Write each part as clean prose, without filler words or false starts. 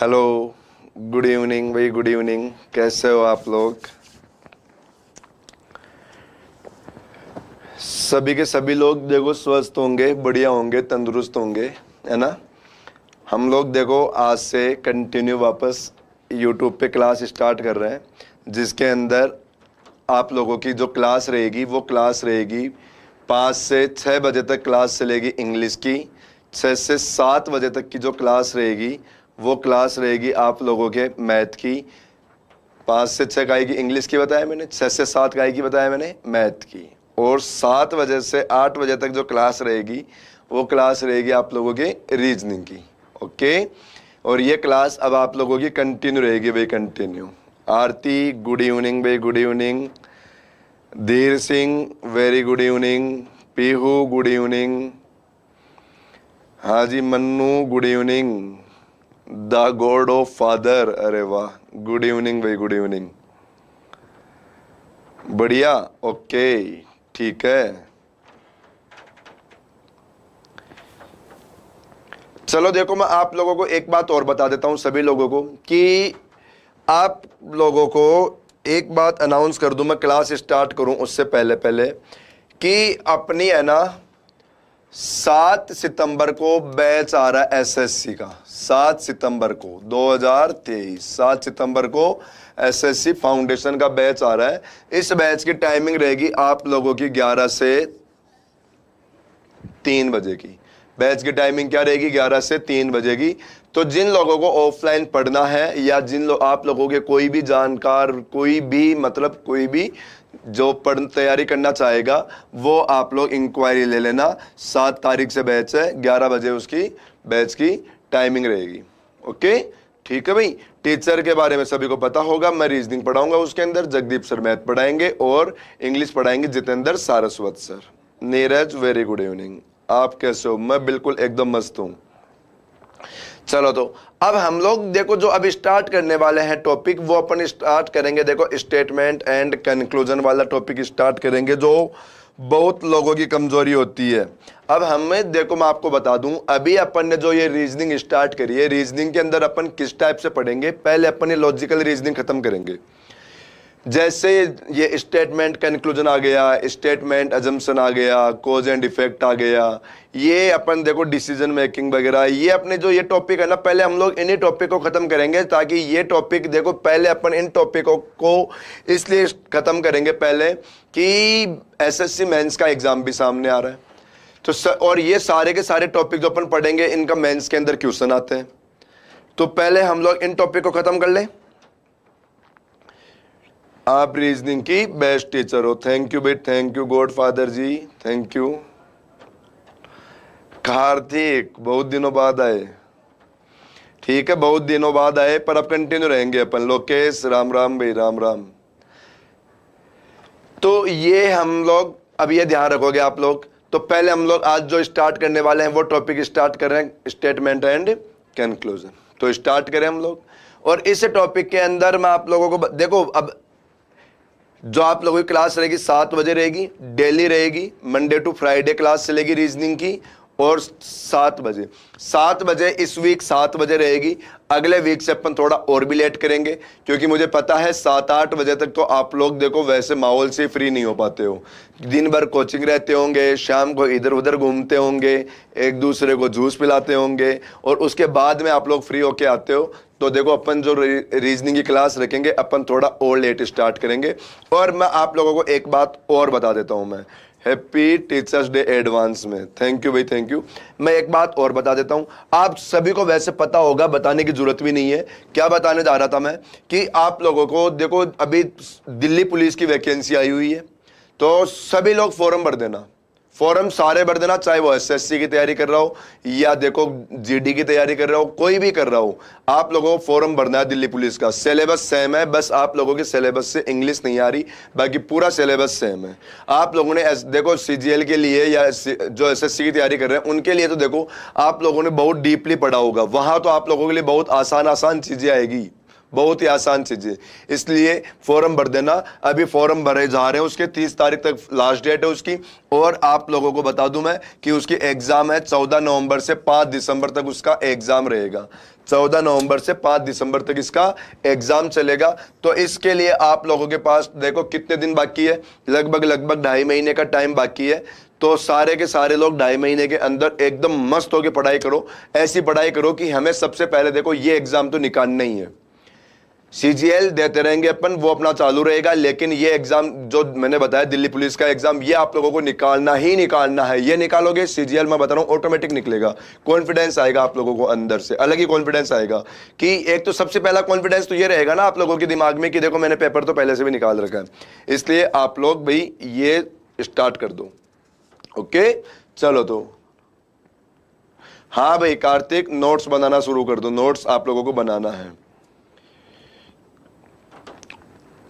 Hello, good evening भाई, good evening. कैसे हो आप लोग? सभी के सभी लोग देखो स्वस्थ होंगे, बढ़िया होंगे, तंदुरुस्त होंगे, है ना। हम लोग देखो आज से कंटिन्यू वापस यूट्यूब पे क्लास स्टार्ट कर रहे हैं, जिसके अंदर आप लोगों की जो क्लास रहेगी वो क्लास रहेगी 5 से 6 बजे तक क्लास चलेगी इंग्लिश की। 6 से 7 बजे तक की जो क्लास रहेगी वो क्लास रहेगी आप लोगों के मैथ की। 5 से 6 का आएगी इंग्लिश की बताया मैंने, 6 से 7 का आएगी बताया मैंने मैथ की। और 7 बजे से 8 बजे तक जो क्लास रहेगी वो क्लास रहेगी आप लोगों के रीजनिंग की। ओके, और ये क्लास अब आप लोगों की कंटिन्यू रहेगी भाई, कंटिन्यू। आरती गुड इवनिंग भाई, good evening. Dheer Singh very good evening. Pihu good evening. हाँ जी, Mannu good evening. The god of father, अरे वाह, गुड इवनिंग भाई, गुड इवनिंग। बढ़िया, ओके, ठीक है। चलो देखो, मैं आप लोगों को एक बात और बता देता हूं सभी लोगों को कि आप लोगों को एक बात अनाउंस कर दूं, मैं क्लास स्टार्ट करूं उससे पहले पहले कि अपनी है ना 7 सितंबर को बैच आ रहा है एसएससी का। 7 सितंबर को 2023 7 सितंबर को एसएससी फाउंडेशन का बैच आ रहा है। इस बैच की टाइमिंग रहेगी आप लोगों की 11 से 3 बजे की। बैच की टाइमिंग क्या रहेगी? 11 से 3 बजे की। तो जिन लोगों को ऑफलाइन पढ़ना है या जिन आप लोगों के कोई भी जानकार, कोई भी मतलब कोई भी जो तैयारी करना चाहेगा वो आप लोग इंक्वायरी ले लेना। 7 तारीख से बैच है, 11 बजे उसकी बैच की टाइमिंग रहेगी। ओके, ठीक है भाई। टीचर के बारे में सभी को पता होगा, मैं रीजनिंग पढ़ाऊंगा, उसके अंदर जगदीप सर मैथ पढ़ाएंगे और इंग्लिश पढ़ाएंगे Jitendra Saraswat sir. Neeraj very good evening. आप कैसे हो? मैं बिल्कुल एकदम मस्त हूं। चलो तो अब हम लोग देखो जो अब स्टार्ट करने वाले हैं टॉपिक, वो अपन स्टार्ट करेंगे देखो स्टेटमेंट एंड कंक्लूजन वाला टॉपिक स्टार्ट करेंगे, जो बहुत लोगों की कमजोरी होती है। अब हमें देखो, मैं आपको बता दूं, अभी अपन ने जो ये रीजनिंग स्टार्ट करी है, रीजनिंग के अंदर अपन किस टाइप से पढ़ेंगे। पहले अपन ये लॉजिकल रीजनिंग खत्म करेंगे, जैसे ये स्टेटमेंट कंक्लूजन आ गया, स्टेटमेंट अजम्पशन आ गया, कॉज एंड इफेक्ट आ गया, ये अपन देखो डिसीजन मेकिंग वगैरह, ये अपने जो ये टॉपिक है ना, पहले हम लोग इन्हीं टॉपिक को खत्म करेंगे, ताकि ये टॉपिक देखो पहले अपन इन टॉपिकों को इसलिए खत्म करेंगे पहले कि एसएससी मेंस का एग्जाम भी सामने आ रहा है। तो और ये सारे के सारे टॉपिक जो अपन पढ़ेंगे इनका मेंस के अंदर क्वेश्चन आते हैं, तो पहले हम लोग इन टॉपिक को खत्म कर लें। आप रीजनिंग की बेस्ट टीचर हो। थैंक यू बेट, thank you godfather ji, thank you. Kartik बहुत दिनों बाद आए, ठीक है, बहुत दिनों बाद आए, पर अब कंटिन्यू रहेंगे अपन। लोकेश राम राम भाई, राम राम। तो ये हम लोग अब ये ध्यान रखोगे आप लोग। तो पहले हम लोग आज जो स्टार्ट करने वाले हैं वो टॉपिक स्टार्ट कर रहे हैं, स्टेटमेंट एंड कंक्लूजन। तो स्टार्ट करें हम लोग। और इस टॉपिक के अंदर मैं आप लोगों को देखो, अब जो आप लोगों की क्लास रहेगी 7 बजे रहेगी, डेली रहेगी, मंडे टू फ्राइडे क्लास चलेगी रीजनिंग की। और 7 बजे इस वीक 7 बजे रहेगी। अगले वीक से अपन थोड़ा और भी लेट करेंगे, क्योंकि मुझे पता है 7-8 बजे तक तो आप लोग देखो वैसे माहौल से फ्री नहीं हो पाते हो, दिन भर कोचिंग रहते होंगे, शाम को इधर उधर घूमते होंगे, एक दूसरे को जूस पिलाते होंगे, और उसके बाद में आप लोग फ्री होके आते हो। तो देखो अपन जो रीजनिंग की क्लास रखेंगे अपन थोड़ा और लेट स्टार्ट करेंगे। और मैं आप लोगों को एक बात और बता देता हूं, मैं हैप्पी टीचर्स डे एडवांस में। थैंक यू भाई, थैंक यू। मैं एक बात और बता देता हूं, आप सभी को वैसे पता होगा, बताने की जरूरत भी नहीं है। क्या बताने जा रहा था मैं कि आप लोगों को देखो अभी दिल्ली पुलिस की वैकेंसी आई हुई है, तो सभी लोग फॉर्म भर देना, फॉर्म सारे भर देना, चाहे वो एसएससी की तैयारी कर रहा हो या देखो जीडी की तैयारी कर रहा हो, कोई भी कर रहा हो, आप लोगों को फॉर्म भरना है दिल्ली पुलिस का। सिलेबस सेम है, बस आप लोगों के सिलेबस से इंग्लिश नहीं आ रही, बाकी पूरा सिलेबस सेम है। आप लोगों ने देखो सीजीएल के लिए या जो एसएससी की तैयारी कर रहे हैं उनके लिए तो देखो आप लोगों ने बहुत डीपली पढ़ा होगा, वहां तो आप लोगों के लिए बहुत आसान आसान चीजें आएगी, बहुत ही आसान चीज है। इसलिए फॉर्म भर देना, अभी फॉर्म भरे जा रहे हैं, उसके 30 तारीख तक लास्ट डेट है उसकी। और आप लोगों को बता दूं मैं कि उसकी एग्जाम है 14 नवंबर से 5 दिसंबर तक उसका एग्जाम रहेगा। 14 नवंबर से 5 दिसंबर तक इसका एग्जाम चलेगा। तो इसके लिए आप लोगों के पास देखो कितने दिन बाकी है, लगभग 2.5 महीने का टाइम बाकी है। तो सारे के सारे लोग 2.5 महीने के अंदर एकदम मस्त होकर पढ़ाई करो। ऐसी पढ़ाई करो कि हमें सबसे पहले देखो ये एग्जाम तो निकालना ही है। सीजीएल देते रहेंगे अपन, वो अपना चालू रहेगा, लेकिन ये एग्जाम जो मैंने बताया दिल्ली पुलिस का एग्जाम, ये आप लोगों को निकालना ही निकालना है। ये निकालोगे सीजीएल, मैं बता रहा हूं ऑटोमेटिक निकलेगा। कॉन्फिडेंस आएगा आप लोगों को अंदर से, अलग ही कॉन्फिडेंस आएगा। कि एक तो सबसे पहला कॉन्फिडेंस तो ये रहेगा ना आप लोगों के दिमाग में कि देखो मैंने पेपर तो पहले से भी निकाल रखा है। इसलिए आप लोग भाई ये स्टार्ट कर दो। ओके चलो, तो हाँ भाई कार्तिक, नोट्स बनाना शुरू कर दो। नोट्स आप लोगों को बनाना है।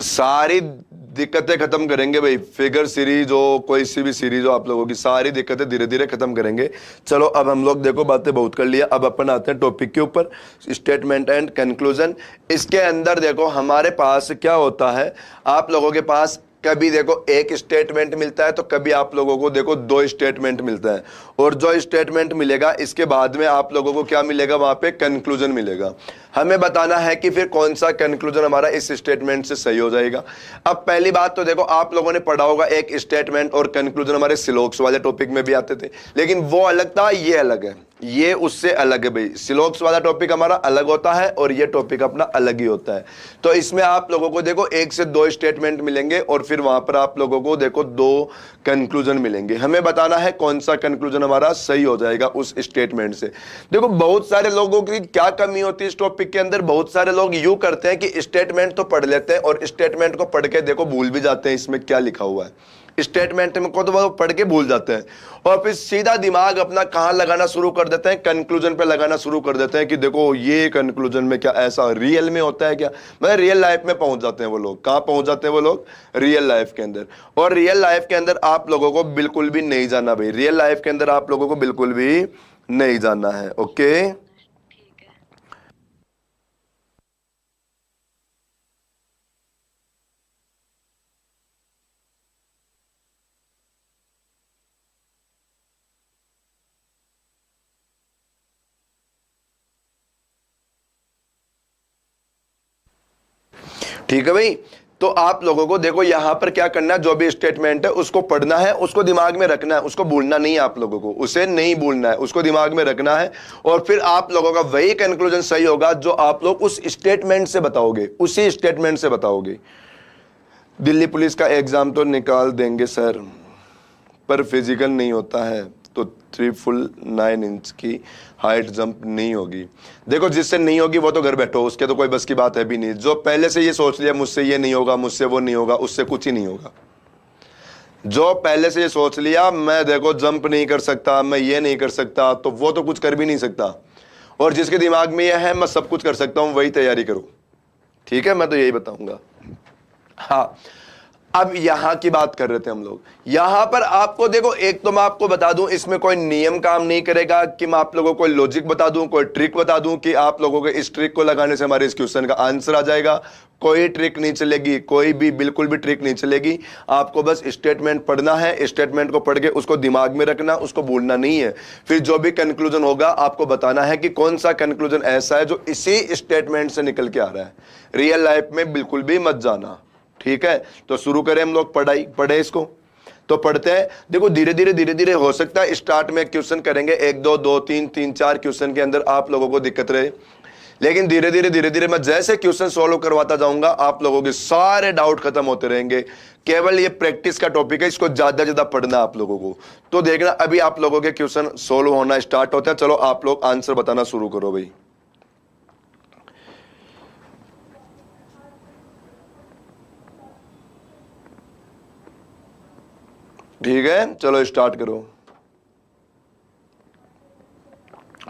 सारी दिक्कतें खत्म करेंगे भाई। फिगर सीरीज हो, कोई सी भी सीरीज हो, आप लोगों की सारी दिक्कतें धीरे धीरे खत्म करेंगे। चलो अब हम लोग देखो बातें बहुत कर लिया, अब अपन आते हैं टॉपिक के ऊपर, स्टेटमेंट एंड कंक्लूजन। इसके अंदर देखो हमारे पास क्या होता है, आप लोगों के पास कभी देखो एक स्टेटमेंट मिलता है, तो कभी आप लोगों को देखो 2 स्टेटमेंट मिलता है। और जो स्टेटमेंट मिलेगा इसके बाद में आप लोगों को क्या मिलेगा, वहां पे कंक्लूजन मिलेगा। हमें बताना है कि फिर कौन सा कंक्लूजन हमारा इस स्टेटमेंट से सही हो जाएगा। अब पहली बात तो देखो आप लोगों ने पढ़ा होगा एक स्टेटमेंट और कंक्लूजन हमारे सिलोक्स वाले टॉपिक में भी आते थे, लेकिन वो अलग था, ये अलग है, ये उससे अलग है भाई। सिलोक्स वाला टॉपिक हमारा अलग होता है और ये टॉपिक अपना अलग ही होता है। तो इसमें आप लोगों को देखो 1 से 2 स्टेटमेंट मिलेंगे और फिर वहां पर आप लोगों को देखो 2 कंक्लूजन मिलेंगे। हमें बताना है कौन सा कंक्लूजन हमारा सही हो जाएगा उस स्टेटमेंट से। देखो बहुत सारे लोगों की क्या कमी होती है इस टॉपिक के अंदर, बहुत सारे लोग यूं करते हैं कि स्टेटमेंट तो पढ़ लेते हैं और स्टेटमेंट को पढ़ के देखो भूल भी जाते हैं इसमें क्या लिखा हुआ है। स्टेटमेंट में को तो वो पढ़ के भूल जाते हैं और फिर सीधा दिमाग अपना कहां लगाना शुरू कर देते हैं, कंक्लूजन पे लगाना शुरू कर देते हैं कि देखो ये कंक्लूजन में क्या ऐसा रियल में होता है क्या। मतलब रियल लाइफ में पहुंच जाते हैं वो लोग। कहां पहुंच जाते हैं वो लोग, रियल लाइफ के अंदर। और रियल लाइफ के अंदर आप लोगों को बिल्कुल भी नहीं जाना भाई, रियल लाइफ के अंदर आप लोगों को बिल्कुल भी नहीं जाना है। ओके ठीक है भाई। तो आप लोगों को देखो यहां पर क्या करना है, जो भी स्टेटमेंट है उसको पढ़ना है, उसको दिमाग में रखना है, उसको भूलना नहीं है आप लोगों को, उसे नहीं भूलना है, उसको दिमाग में रखना है। और फिर आप लोगों का वही कंक्लूजन सही होगा जो आप लोग उस स्टेटमेंट से बताओगे, उसी स्टेटमेंट से बताओगे। दिल्ली पुलिस का एग्जाम तो निकाल देंगे सर, पर फिजिकल नहीं होता है तो 3 फुल 9 इंच की हाइट जंप नहीं होगी। देखो जिससे नहीं होगी वो तो घर बैठो, उसके तो कोई बस की बात है भी नहीं। जो पहले से ये सोच लिया मुझसे ये नहीं होगा, मुझसे वो नहीं होगा, उससे कुछ ही नहीं होगा। जो पहले से ये सोच लिया मैं देखो जंप नहीं कर सकता, मैं ये नहीं कर सकता, तो वो तो कुछ कर भी नहीं सकता। और जिसके दिमाग में यह है मैं सब कुछ कर सकता हूं, वही तैयारी करो। ठीक है, मैं तो यही बताऊंगा। हाँ अब यहां की बात कर रहे थे हम लोग। यहां पर आपको देखो एक तो मैं आपको बता दूं इसमें कोई नियम काम नहीं करेगा कि मैं आप लोगों को लॉजिक बता दूं, कोई ट्रिक बता दूं कि आप लोगों के इस ट्रिक को लगाने से हमारे इस क्वेश्चन का आंसर आ जाएगा। कोई ट्रिक नहीं चलेगी, कोई भी बिल्कुल भी ट्रिक नहीं चलेगी। आपको बस स्टेटमेंट पढ़ना है, स्टेटमेंट को पढ़ के उसको दिमाग में रखना, उसको भूलना नहीं है। फिर जो भी कंक्लूजन होगा आपको बताना है कि कौन सा कंक्लूजन ऐसा है जो इसी स्टेटमेंट से निकल के आ रहा है। रियल लाइफ में बिल्कुल भी मत जाना। ठीक है, तो शुरू करें हम लोग पढ़ाई। पढ़े इसको तो पढ़ते हैं। देखो धीरे धीरे हो सकता है स्टार्ट में क्वेश्चन करेंगे 1 2 2 3 3 4 क्वेश्चन के अंदर आप लोगों को दिक्कत रहे, लेकिन धीरे धीरे मैं जैसे क्वेश्चन सॉल्व करवाता जाऊंगा आप लोगों के सारे डाउट खत्म होते रहेंगे। केवल ये प्रैक्टिस का टॉपिक है, इसको ज्यादा पढ़ना आप लोगों को। तो देखना अभी आप लोगों के क्वेश्चन सॉल्व होना स्टार्ट होता है। चलो आप लोग आंसर बताना शुरू करो भाई। ठीक है, चलो स्टार्ट करो।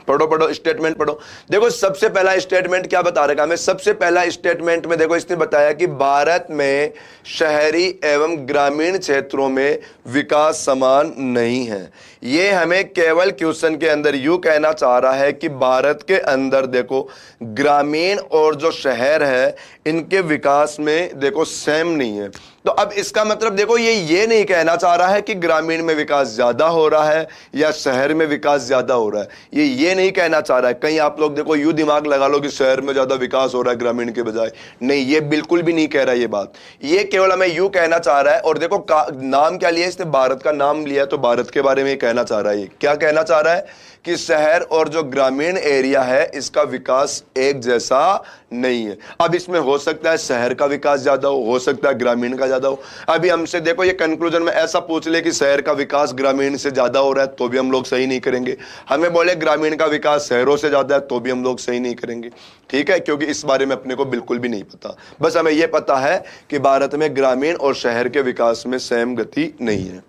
पढ़ो पढ़ो, स्टेटमेंट पढ़ो। देखो सबसे पहला स्टेटमेंट क्या बता रखा हमें, सबसे पहला स्टेटमेंट में देखो इसने बताया कि भारत में शहरी एवं ग्रामीण क्षेत्रों में विकास समान नहीं है। ये हमें केवल क्वेश्चन के अंदर यूं कहना चाह रहा है कि भारत के अंदर देखो ग्रामीण और जो शहर है इनके विकास में देखो सेम नहीं है। तो अब इसका मतलब देखो ये नहीं कहना चाह रहा है कि ग्रामीण में विकास ज्यादा हो रहा है या शहर में विकास ज्यादा हो रहा है, ये नहीं कहना चाह रहा है। कहीं आप लोग देखो यूं दिमाग लगा लो कि शहर में ज्यादा विकास हो रहा है ग्रामीण के बजाय, नहीं, ये बिल्कुल भी नहीं कह रहा ये बात। ये केवल हमें यूं कहना चाह रहा है। और देखो नाम क्या लिया इसने, भारत का नाम लिया, तो भारत के बारे में कहना चाह रहा है। ये क्या कहना चाह रहा है कि शहर और जो ग्रामीण एरिया है इसका विकास एक जैसा नहीं है। अब इसमें हो सकता है शहर का विकास ज्यादा हो सकता है ग्रामीण का ज्यादा हो। अभी हमसे देखो ये कंक्लूजन में ऐसा पूछ ले कि शहर का विकास ग्रामीण से ज्यादा हो रहा है तो भी हम लोग सही नहीं करेंगे। हमें बोले ग्रामीण का विकास शहरों से ज्यादा है तो भी हम लोग सही नहीं करेंगे, ठीक है, क्योंकि इस बारे में अपने को बिल्कुल भी नहीं पता। बस हमें यह पता है कि भारत में ग्रामीण और शहर के विकास में सेम गति नहीं है।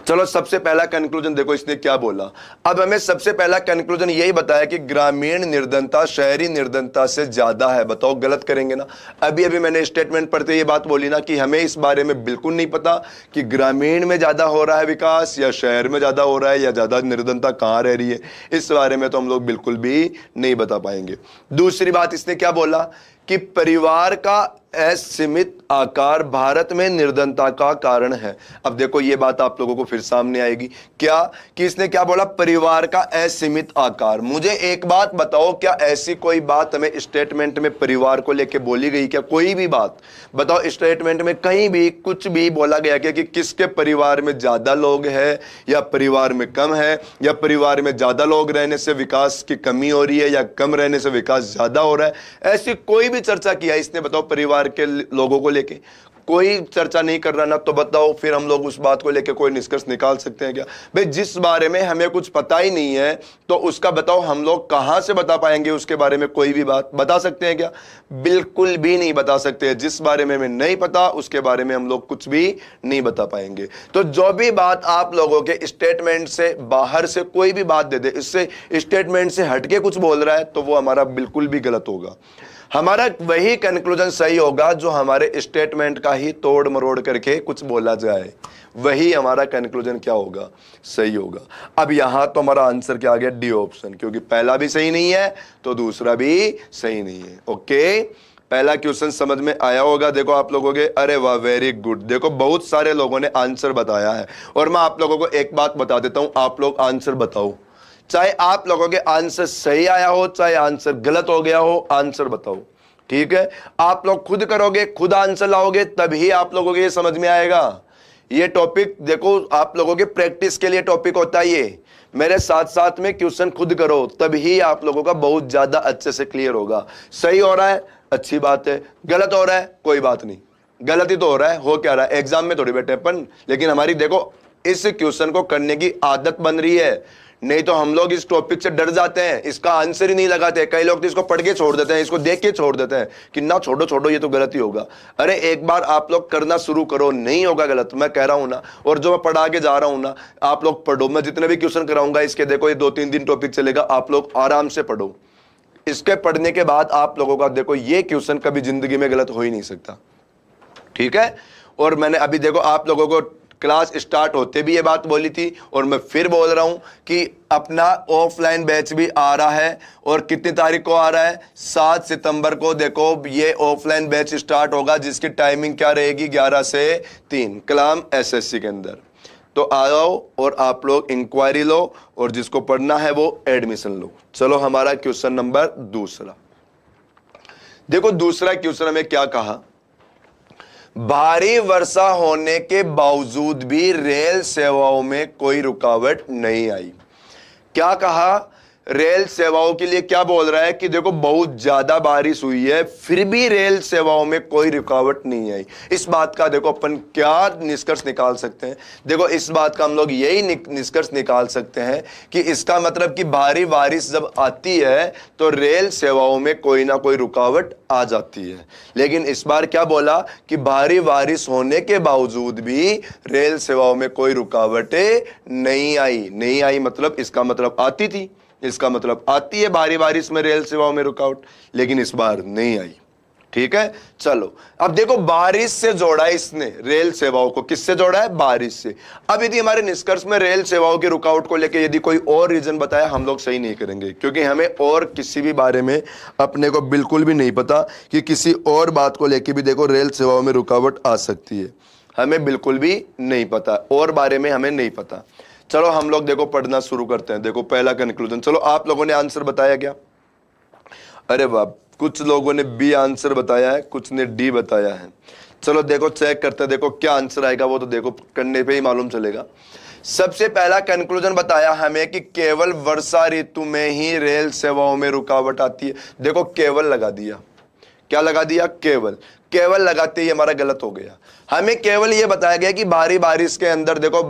चलो सबसे पहला कंक्लूजन देखो इसने क्या बोला। अब हमें सबसे पहला कंक्लूजन यही बताया कि ग्रामीण निर्धनता शहरी निर्धनता से ज्यादा है। बताओ गलत करेंगे ना। अभी मैंने स्टेटमेंट पढ़ते ये बात बोली ना कि हमें इस बारे में बिल्कुल नहीं पता कि ग्रामीण में ज्यादा हो रहा है विकास या शहर में ज्यादा हो रहा है या ज्यादा निर्धनता कहां रह रही है, इस बारे में तो हम लोग बिल्कुल भी नहीं बता पाएंगे। दूसरी बात इसने क्या बोला कि परिवार का असीमित आकार भारत में निर्धनता का कारण है। अब देखो ये बात आप लोगों को फिर सामने आएगी क्या कि इसने क्या बोला, परिवार का असीमित आकार। मुझे एक बात बताओ, क्या ऐसी कोई बात हमें स्टेटमेंट में परिवार को लेके बोली गई क्या? कोई भी बात बताओ स्टेटमेंट में कहीं भी कुछ भी बोला गया क्या कि किसके परिवार में ज्यादा लोग हैं या परिवार में कम है, या परिवार में ज्यादा लोग रहने से विकास की कमी हो रही है या कम रहने से विकास ज्यादा हो रहा है? ऐसी कोई भी चर्चा किया इसने? बताओ परिवार के लोगों को लेके कोई चर्चा नहीं कर रहा ना, तो बताओ फिर हम लोग उस बात को लेके कोई निष्कर्ष निकाल सकते हैं क्या? भाई जिस बारे में हमें कुछ पता ही नहीं है तो उसका बताओ हम लोग कहां से बता पाएंगे? उसके बारे में कोई भी बात बता सकते हैं क्या? बिल्कुल भी नहीं बता सकते। जिस बारे में हमें नहीं पता उसके बारे में हम लोग कुछ भी नहीं बता पाएंगे। तो जो भी बात आप लोगों के स्टेटमेंट से बाहर से कोई भी बात दे दे, इससे स्टेटमेंट से हटके कुछ बोल रहा है, तो वो हमारा बिल्कुल भी गलत होगा। हमारा वही कंक्लूजन सही होगा जो हमारे स्टेटमेंट का ही तोड़ मरोड़ करके कुछ बोला जाए, वही हमारा कंक्लूजन क्या होगा, सही होगा। अब यहां तो हमारा आंसर क्या आ गया, डी ऑप्शन, क्योंकि पहला भी सही नहीं है तो दूसरा भी सही नहीं है। ओके, पहला क्वेश्चन समझ में आया होगा देखो आप लोगों के। अरे वाह, वेरी गुड। देखो बहुत सारे लोगों ने आंसर बताया है और मैं आप लोगों को एक बात बता देता हूं, आप लोग आंसर बताओ। चाहे आप लोगों के आंसर सही आया हो चाहे आंसर गलत हो गया हो, आंसर बताओ, ठीक है। आप लोग खुद करोगे, खुद आंसर लाओगे, तभी आप लोगों को ये समझ में आएगा। ये टॉपिक देखो आप लोगों के प्रैक्टिस के लिए टॉपिक होता है ये। मेरे साथ साथ में क्वेश्चन खुद करो, तभी आप लोगों का बहुत ज्यादा अच्छे से क्लियर होगा। सही हो रहा है अच्छी बात है, गलत हो रहा है कोई बात नहीं, गलत ही तो हो रहा है, हो क्या रहा है, एग्जाम में थोड़ी बैठे अपन। लेकिन हमारी देखो इस क्वेश्चन को करने की आदत बन रही है, नहीं तो हम लोग इस टॉपिक से डर जाते हैं, इसका आंसर ही नहीं लगाते। कई लोग तो इसको पढ़ के छोड़ देते हैं, इसको देख के छोड़ देते हैं कि ना छोड़ो छोड़ो ये तो गलत ही होगा। अरे एक बार आप लोग करना शुरू करो, नहीं होगा गलत, मैं कह रहा हूं ना। और जो मैं पढ़ा के जा रहा हूं ना, आप लोग पढ़ो। मैं जितने भी क्वेश्चन कराऊंगा इसके देखो ये 2-3 दिन टॉपिक चलेगा, आप लोग आराम से पढ़ो। इसके पढ़ने के बाद आप लोगों का देखो ये क्वेश्चन कभी जिंदगी में गलत हो ही नहीं सकता, ठीक है। और मैंने अभी देखो आप लोगों को क्लास स्टार्ट होते भी ये बात बोली थी और मैं फिर बोल रहा हूं कि अपना ऑफलाइन बैच भी आ रहा है। और कितनी तारीख को आ रहा है, 7 सितंबर को देखो ये ऑफलाइन बैच स्टार्ट होगा, जिसकी टाइमिंग क्या रहेगी, 11 से 3 कलाम एसएससी के अंदर। तो आओ और आप लोग इंक्वायरी लो और जिसको पढ़ना है वो एडमिशन लो। चलो हमारा क्वेश्चन नंबर दूसरा देखो। दूसरा क्वेश्चन हमें क्या कहा, भारी वर्षा होने के बावजूद भी रेल सेवाओं में कोई रुकावट नहीं आई। क्या कहा, रेल सेवाओं के लिए क्या बोल रहा है कि देखो बहुत ज्यादा बारिश हुई है फिर भी रेल सेवाओं में कोई रुकावट नहीं आई। इस बात का देखो अपन क्या निष्कर्ष निकाल सकते हैं, देखो इस बात का हम लोग यही निष्कर्ष निकाल सकते हैं कि इसका मतलब कि भारी बारिश जब आती है तो रेल सेवाओं में कोई ना कोई रुकावट आ जाती है। लेकिन इस बार क्या बोला कि भारी बारिश होने के बावजूद भी रेल सेवाओं में कोई रुकावटें नहीं आई। नहीं आई मतलब इसका मतलब आती थी, इसका मतलब आती है भारी बारिश में रेल सेवाओं में रुकावट, लेकिन इस बार नहीं आई। ठीक है, चलो अब देखो बारिश से जोड़ा है इसने रेल सेवाओं को, किससे जोड़ा है? बारिश से। अब यदि हमारे निष्कर्ष में रेल सेवाओं की रुकावट को लेकर यदि कोई और रीजन बताया, हम लोग सही नहीं करेंगे, क्योंकि हमें और किसी भी बारे में अपने को बिल्कुल भी नहीं पता कि किसी और बात को लेकर भी देखो रेल सेवाओं में रुकावट आ सकती है, हमें बिल्कुल भी नहीं पता, और बारे में हमें नहीं पता। चलो हम लोग देखो पढ़ना शुरू करते हैं। देखो पहला कंक्लूजन, चलो आप लोगों ने आंसर बताया क्या? अरे वाह, कुछ लोगों ने बी आंसर बताया है, कुछ ने डी बताया है। चलो देखो चेक करते हैं, देखो क्या आंसर आएगा, वो तो देखो करने पे ही मालूम चलेगा। सबसे पहला कंक्लूजन बताया हमें कि केवल वर्षा ऋतु में ही रेल सेवाओं में रुकावट आती है। देखो केवल लगा दिया, क्या लगा दिया? केवल। केवल लगाते ही हमारा गलत हो गया। हमें केवल ये बताया गया कि भारी बारिश के अंदर देखो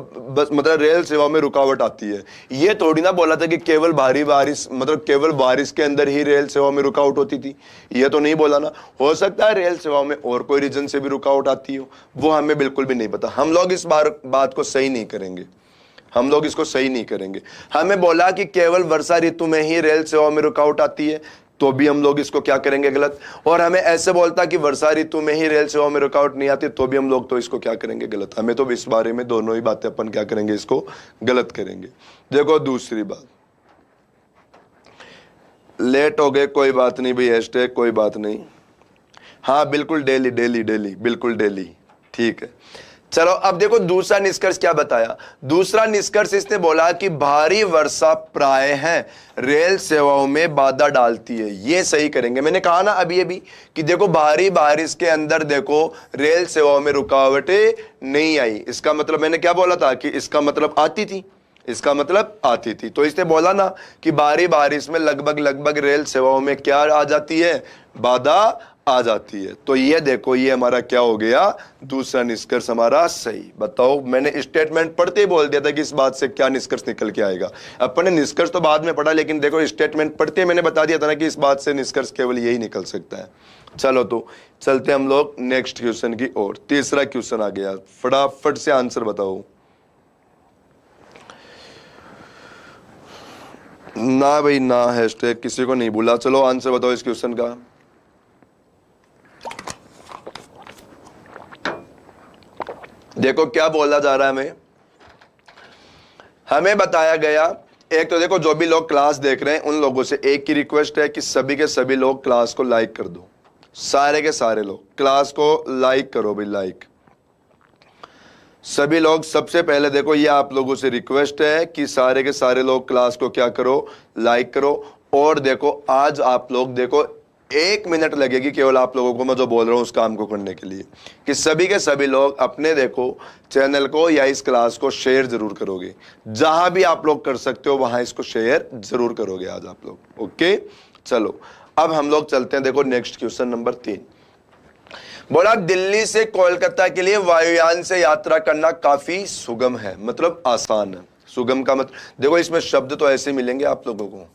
मतलब रेल सेवा में रुकावट आती है। ये थोड़ी ना बोला था कि केवल भारी बारिश मतलब केवल बारिश के अंदर ही रेल सेवा में रुकावट होती थी, ये तो नहीं बोला ना। हो सकता है रेल सेवाओं में और कोई रीजन से भी रुकावट आती हो, वो हमें बिल्कुल भी नहीं पता। हम लोग इस बात को सही नहीं करेंगे, हम लोग इसको सही नहीं करेंगे। हमें बोला कि केवल वर्षा ऋतु में ही रेल सेवा में रुकावट आती है, तो भी हम लोग इसको क्या करेंगे? गलत। और हमें ऐसे बोलता कि वर्षा ऋतु में ही रेल सेवा में रुकावट नहीं आती, तो भी हम लोग तो इसको क्या करेंगे? गलत। हमें तो इस बारे में दोनों ही बातें अपन क्या करेंगे? इसको गलत करेंगे। देखो दूसरी बात, लेट हो गए कोई बात नहीं भाई, हैशटैग कोई बात नहीं। हाँ बिल्कुल डेली डेली डेली, बिल्कुल डेली, ठीक है। चलो अब देखो दूसरा निष्कर्ष क्या बताया। दूसरा निष्कर्ष इसने बोला कि भारी वर्षा प्राय है रेल सेवाओं में बाधा डालती है। ये सही करेंगे। मैंने कहा ना अभी अभी कि देखो भारी बारिश के अंदर देखो रेल सेवाओं में रुकावटें नहीं आई, इसका मतलब मैंने क्या बोला था कि इसका मतलब आती थी, इसका मतलब आती थी। तो इसने बोला ना कि भारी बारिश में लगभग रेल सेवाओं में क्या आ जाती है? बाधा आ जाती है। तो ये देखो ये हमारा क्या हो गया? दूसरा निष्कर्ष हमारा सही। बताओ, मैंने स्टेटमेंट पढ़ते ही बोल दिया था कि इस बात से क्या निष्कर्ष निकल के आएगा। अपन ने निष्कर्ष तो बाद में पढ़ा, लेकिन देखो स्टेटमेंट पढ़ते ही मैंने बता दिया था ना कि इस बात से निष्कर्ष केवल यही निकल सकता है। चलो तो चलते हम लोग नेक्स्ट क्वेश्चन की ओर। तीसरा क्वेश्चन आ गया, फटाफट से आंसर बताओ। ना भाई ना, हैशटैग किसी को नहीं बोला। चलो आंसर बताओ इस क्वेश्चन का। देखो क्या बोला जा रहा है हमें बताया गया। एक तो देखो जो भी लोग क्लास देख रहे हैं उन लोगों से एक ही रिक्वेस्ट है कि सभी के सभी लोग क्लास को लाइक कर दो। सारे के सारे लोग क्लास को लाइक करो भाई, लाइक सभी लोग। सबसे पहले देखो ये आप लोगों से रिक्वेस्ट है कि सारे के सारे लोग क्लास को क्या करो? लाइक करो। और देखो आज आप लोग देखो 1 मिनट लगेगी केवल आप लोगों को मैं जो बोल रहा हूं उस काम को करने के लिए, कि सभी के सभी लोग अपने देखो चैनल को या इस क्लास को शेयर जरूर करोगे। जहां भी आप लोग कर सकते हो वहां इसको शेयर जरूर करोगे आज आप लोग। ओके चलो अब हम लोग चलते हैं। देखो नेक्स्ट क्वेश्चन नंबर 3 बोला दिल्ली से कोलकाता के लिए वायुयान से यात्रा करना काफी सुगम है, मतलब आसान है। सुगम का मतलब देखो इसमें शब्द तो ऐसे मिलेंगे आप लोगों को,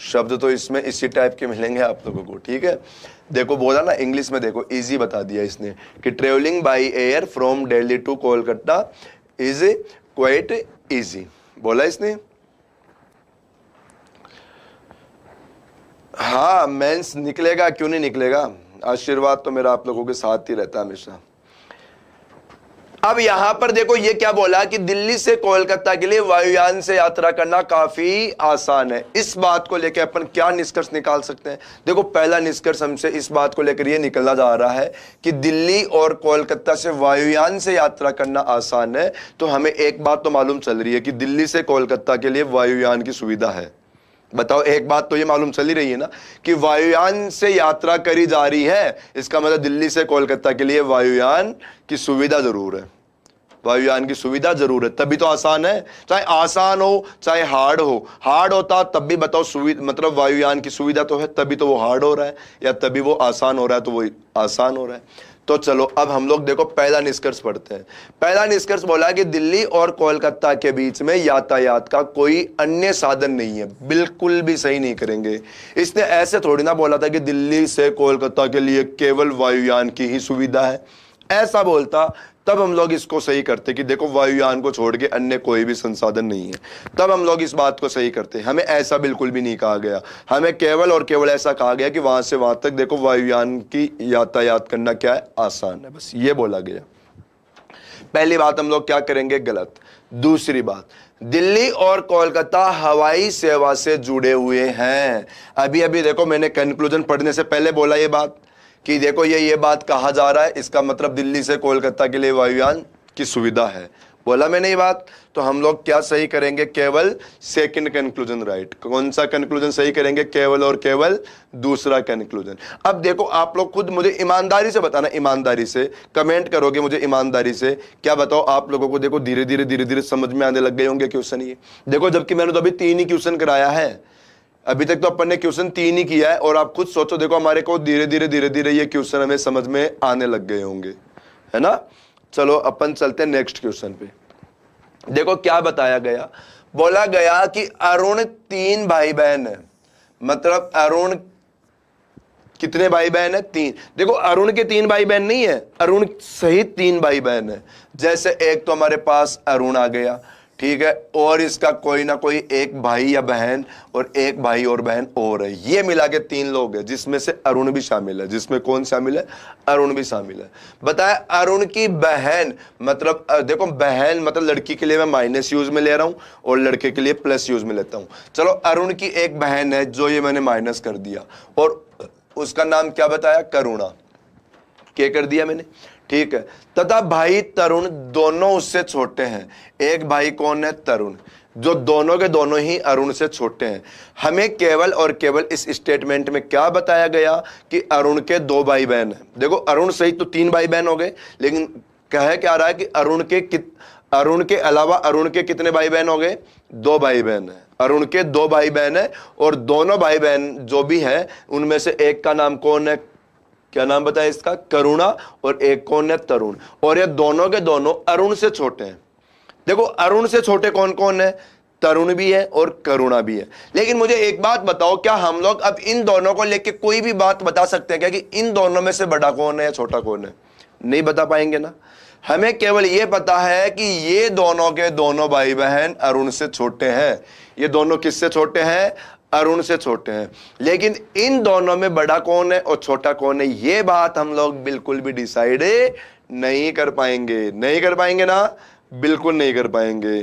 शब्द तो इसमें इसी टाइप के मिलेंगे आप लोगों को, ठीक है। देखो बोला ना इंग्लिश में, देखो इजी बता दिया इसने कि travelling by air from Delhi to Kolkata is quite easy, बोला इसने। हाँ मेंस निकलेगा, क्यों नहीं निकलेगा। आशीर्वाद तो मेरा आप लोगों के साथ ही रहता है हमेशा। अब यहां पर देखो ये क्या बोला कि दिल्ली से कोलकाता के लिए वायुयान से यात्रा करना काफी आसान है। इस बात को लेकर अपन क्या निष्कर्ष निकाल सकते हैं? देखो पहला निष्कर्ष हमसे इस बात को लेकर ये निकलना जा रहा है कि दिल्ली और कोलकाता से वायुयान से यात्रा करना आसान है। तो हमें एक बात तो मालूम चल रही है कि दिल्ली से कोलकाता के लिए वायुयान की सुविधा है। बताओ एक बात तो ये मालूम चल ही रही है ना कि वायुयान से यात्रा करी जा रही है, इसका मतलब दिल्ली से कोलकाता के लिए वायुयान की सुविधा जरूर है। वायुयान की सुविधा जरूर है, तभी तो आसान है। चाहे आसान हो चाहे हार्ड हो, हार्ड होता तब भी बताओ सुविधा मतलब वायुयान की सुविधा तो है, तभी तो वो हार्ड हो रहा है, या तभी वो आसान हो रहा है तो वो आसान हो रहा है। तो चलो अब हम लोग देखो पहला निष्कर्ष पढ़ते हैं। पहला निष्कर्ष बोला कि दिल्ली और कोलकाता के बीच में यातायात का कोई अन्य साधन नहीं है। बिल्कुल भी सही नहीं करेंगे। इसने ऐसे थोड़ी ना बोला था कि दिल्ली से कोलकाता के लिए केवल वायुयान की ही सुविधा है। ऐसा बोलता तब हम लोग इसको सही करते कि देखो वायुयान को छोड़ के अन्य कोई भी संसाधन नहीं है, तब हम लोग इस बात को सही करते। हमें ऐसा बिल्कुल भी नहीं कहा गया, हमें केवल और केवल ऐसा कहा गया कि वहां से वहां तक देखो वायुयान की यातायात करना क्या है, आसान है, बस ये बोला गया। पहली बात हम लोग क्या करेंगे, गलत। दूसरी बात, दिल्ली और कोलकाता हवाई सेवा से जुड़े हुए हैं। अभी अभी देखो मैंने कंक्लूजन पढ़ने से पहले बोला ये बात कि देखो ये बात कहा जा रहा है, इसका मतलब दिल्ली से कोलकाता के लिए वायुयान की सुविधा है, बोला मैंने ये बात। तो हम लोग क्या सही करेंगे, केवल सेकंड कंक्लूजन राइट। कौन सा कंक्लूजन सही करेंगे, केवल और केवल दूसरा कंक्लूजन। अब देखो आप लोग खुद मुझे ईमानदारी से बताना, ईमानदारी से कमेंट करोगे मुझे, ईमानदारी से क्या बताओ आप लोगों को देखो धीरे धीरे समझ में आने लग गए होंगे क्वेश्चन ये। देखो जबकि मैंने तो अभी 3 ही क्वेश्चन कराया है, अभी तक तो अपन ने क्वेश्चन 3 ही किया है, और आप खुद सोचो देखो हमारे को धीरे धीरे ये क्वेश्चन हमें समझ में आने लग गए होंगे, है ना। चलो अपन चलते हैं नेक्स्ट क्वेश्चन पे। देखो क्या बताया गया, बोला गया कि अरुण 3 भाई बहन है। मतलब अरुण कितने भाई बहन है, 3। देखो अरुण के 3 भाई बहन नहीं है, अरुण सहित 3 भाई बहन है। जैसे एक तो हमारे पास अरुण आ गया, ठीक है, और इसका कोई ना कोई एक भाई या बहन और एक भाई और बहन और है, ये मिला के 3 लोग हैं, जिसमें से अरुण भी शामिल है। जिसमें कौन शामिल है, अरुण भी शामिल है। बताया अरुण की बहन, मतलब देखो बहन मतलब लड़की के लिए मैं माइनस यूज में ले रहा हूं और लड़के के लिए प्लस यूज में लेता हूं। चलो अरुण की एक बहन है, जो ये मैंने माइनस कर दिया, और उसका नाम क्या बताया, करुणा, क्या कर दिया मैंने, ठीक है। तथा भाई तरुण दोनों उससे छोटे हैं। एक भाई कौन है, तरुण, जो दोनों के दोनों ही अरुण से छोटे हैं। हमें केवल और केवल इस स्टेटमेंट में क्या बताया गया कि अरुण के 2 भाई बहन हैं। देखो अरुण सहित तो 3 भाई बहन हो गए, लेकिन कह क्या रहा है कि अरुण के अलावा अरुण के कितने भाई बहन हो गए, 2 भाई बहन है। अरुण के 2 भाई बहन है, और दोनों भाई बहन जो भी है उनमें से एक का नाम कौन है, क्या नाम बताया इसका, करुणा, और एक कौन है, तरुण। और ये दोनों के दोनों अरुण से छोटे हैं। देखो अरुण से छोटे कौन कौन है, तरुण भी है और करुणा भी है। लेकिन मुझे एक बात बताओ, क्या हम लोग अब इन दोनों को लेके कोई भी बात बता सकते हैं क्या कि इन दोनों में से बड़ा कौन है या छोटा कौन है? नहीं बता पाएंगे ना। हमें केवल यह पता है कि ये दोनों के दोनों भाई बहन अरुण से छोटे हैं। ये दोनों किससे छोटे हैं, अरुण से छोटे हैं। लेकिन इन दोनों में बड़ा कौन है और छोटा कौन है, ये बात हम लोग बिल्कुल भी डिसाइड नहीं कर पाएंगे। नहीं कर पाएंगे ना, बिल्कुल नहीं कर पाएंगे।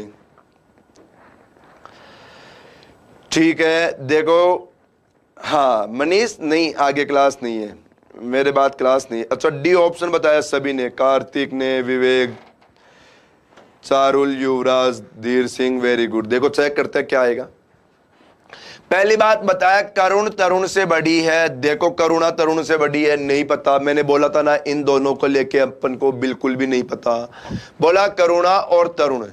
ठीक है, देखो हाँ मनीष, नहीं आगे क्लास नहीं है, मेरे बाद क्लास नहीं है। अच्छा डी ऑप्शन बताया सभी ने, कार्तिक ने, विवेक, चारुल, युवराज, धीर सिंह, वेरी गुड। देखो चेक करते हैं क्या आएगा। पहली बात बताया करुण तरुण से बड़ी है। देखो करुणा तरुण से बड़ी है, नहीं पता। मैंने बोला था ना इन दोनों को लेके अपन को बिल्कुल भी नहीं पता। बोला करुणा और तरुण,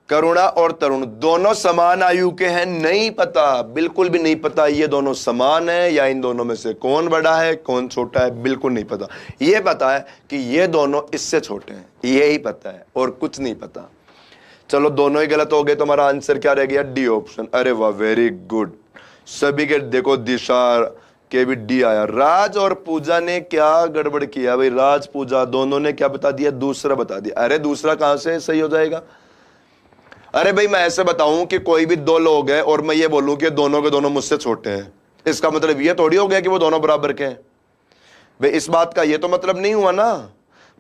करुणा और तरुण दोनों समान आयु के हैं, नहीं पता, बिल्कुल भी नहीं पता ये दोनों समान है या इन दोनों में से कौन बड़ा है कौन छोटा है, बिल्कुल नहीं पता। ये पता है कि ये दोनों इससे छोटे हैं, यही पता है और कुछ नहीं पता। चलो दोनों ही गलत हो गए, तो हमारा आंसर क्या रह गया, डी ऑप्शन। अरे वाह वेरी गुड, सभी के देखो दिशा के भी डी आया। राज और पूजा ने क्या गड़बड़ किया भाई, राज पूजा दोनों ने क्या बता दिया, दूसरा बता दिया। अरे दूसरा कहां से सही हो जाएगा? अरे भाई मैं ऐसे बताऊं कि कोई भी 2 लोग हैं और मैं ये बोलूं कि दोनों के दोनों मुझसे छोटे हैं, इसका मतलब ये थोड़ी हो गया कि वो दोनों बराबर के हैं। भाई इस बात का ये तो मतलब नहीं हुआ ना।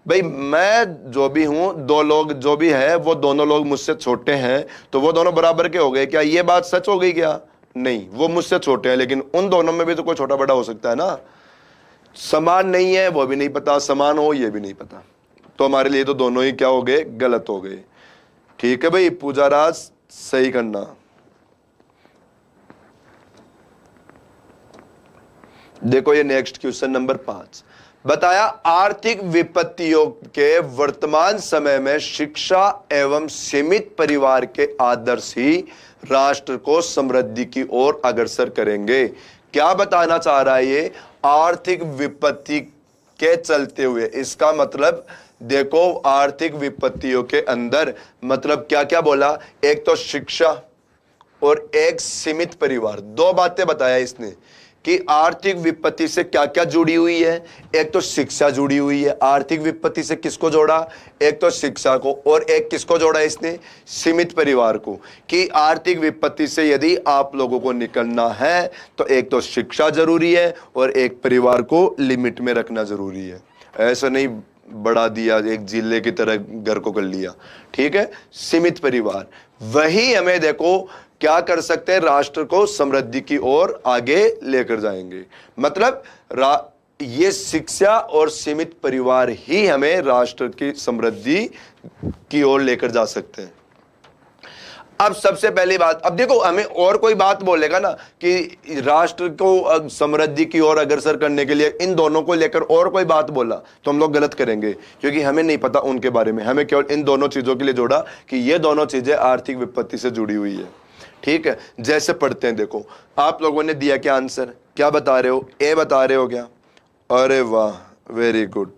भाई मैं जो भी हूं, 2 लोग जो भी है वो दोनों लोग मुझसे छोटे हैं, तो वो दोनों बराबर के हो गए। क्या ये बात सच हो गई क्या? नहीं, वो मुझसे छोटे हैं, लेकिन उन दोनों में भी तो कोई छोटा बड़ा हो सकता है ना। समान नहीं है वो भी नहीं पता, समान हो ये भी नहीं पता, तो हमारे लिए तो दोनों ही क्या हो गए, गलत हो गए। ठीक है भाई, पूजा राज सही करना। देखो ये नेक्स्ट क्वेश्चन नंबर 5 बताया आर्थिक विपत्तियों के वर्तमान समय में शिक्षा एवं सीमित परिवार के आदर्श ही राष्ट्र को समृद्धि की ओर अग्रसर करेंगे। क्या बताना चाह रहा है ये, आर्थिक विपत्ति के चलते हुए, इसका मतलब देखो आर्थिक विपत्तियों के अंदर मतलब क्या क्या बोला, एक तो शिक्षा और एक सीमित परिवार, 2 बातें बताया इसने कि आर्थिक विपत्ति से क्या क्या जुड़ी हुई है। एक तो शिक्षा जुड़ी हुई है। आर्थिक विपत्ति से किसको जोड़ा? एक तो शिक्षा को, और एक किसको जोड़ा इसने? सीमित परिवार को। कि आर्थिक विपत्ति से यदि आप लोगों को निकलना है तो एक तो शिक्षा जरूरी है और एक परिवार को लिमिट में रखना जरूरी है। ऐसा नहीं बढ़ा दिया, एक जिले की तरह घर को कर लिया। ठीक है, सीमित परिवार। वही हमें देखो क्या कर सकते हैं, राष्ट्र को समृद्धि की ओर आगे लेकर जाएंगे। मतलब ये शिक्षा और सीमित परिवार ही हमें राष्ट्र की समृद्धि की ओर लेकर जा सकते हैं। अब सबसे पहली बात, अब देखो हमें और कोई बात बोलेगा ना कि राष्ट्र को समृद्धि की ओर अग्रसर करने के लिए इन दोनों को लेकर और कोई बात बोला तो हम लोग गलत करेंगे, क्योंकि हमें नहीं पता उनके बारे में। हमें केवल इन दोनों चीजों के लिए जोड़ा कि ये दोनों चीजें आर्थिक विपत्ति से जुड़ी हुई है। ठीक है, जैसे पढ़ते हैं, देखो आप लोगों ने दिया क्या आंसर, क्या बता रहे हो? ए बता रहे हो क्या? अरे वाह, वेरी गुड।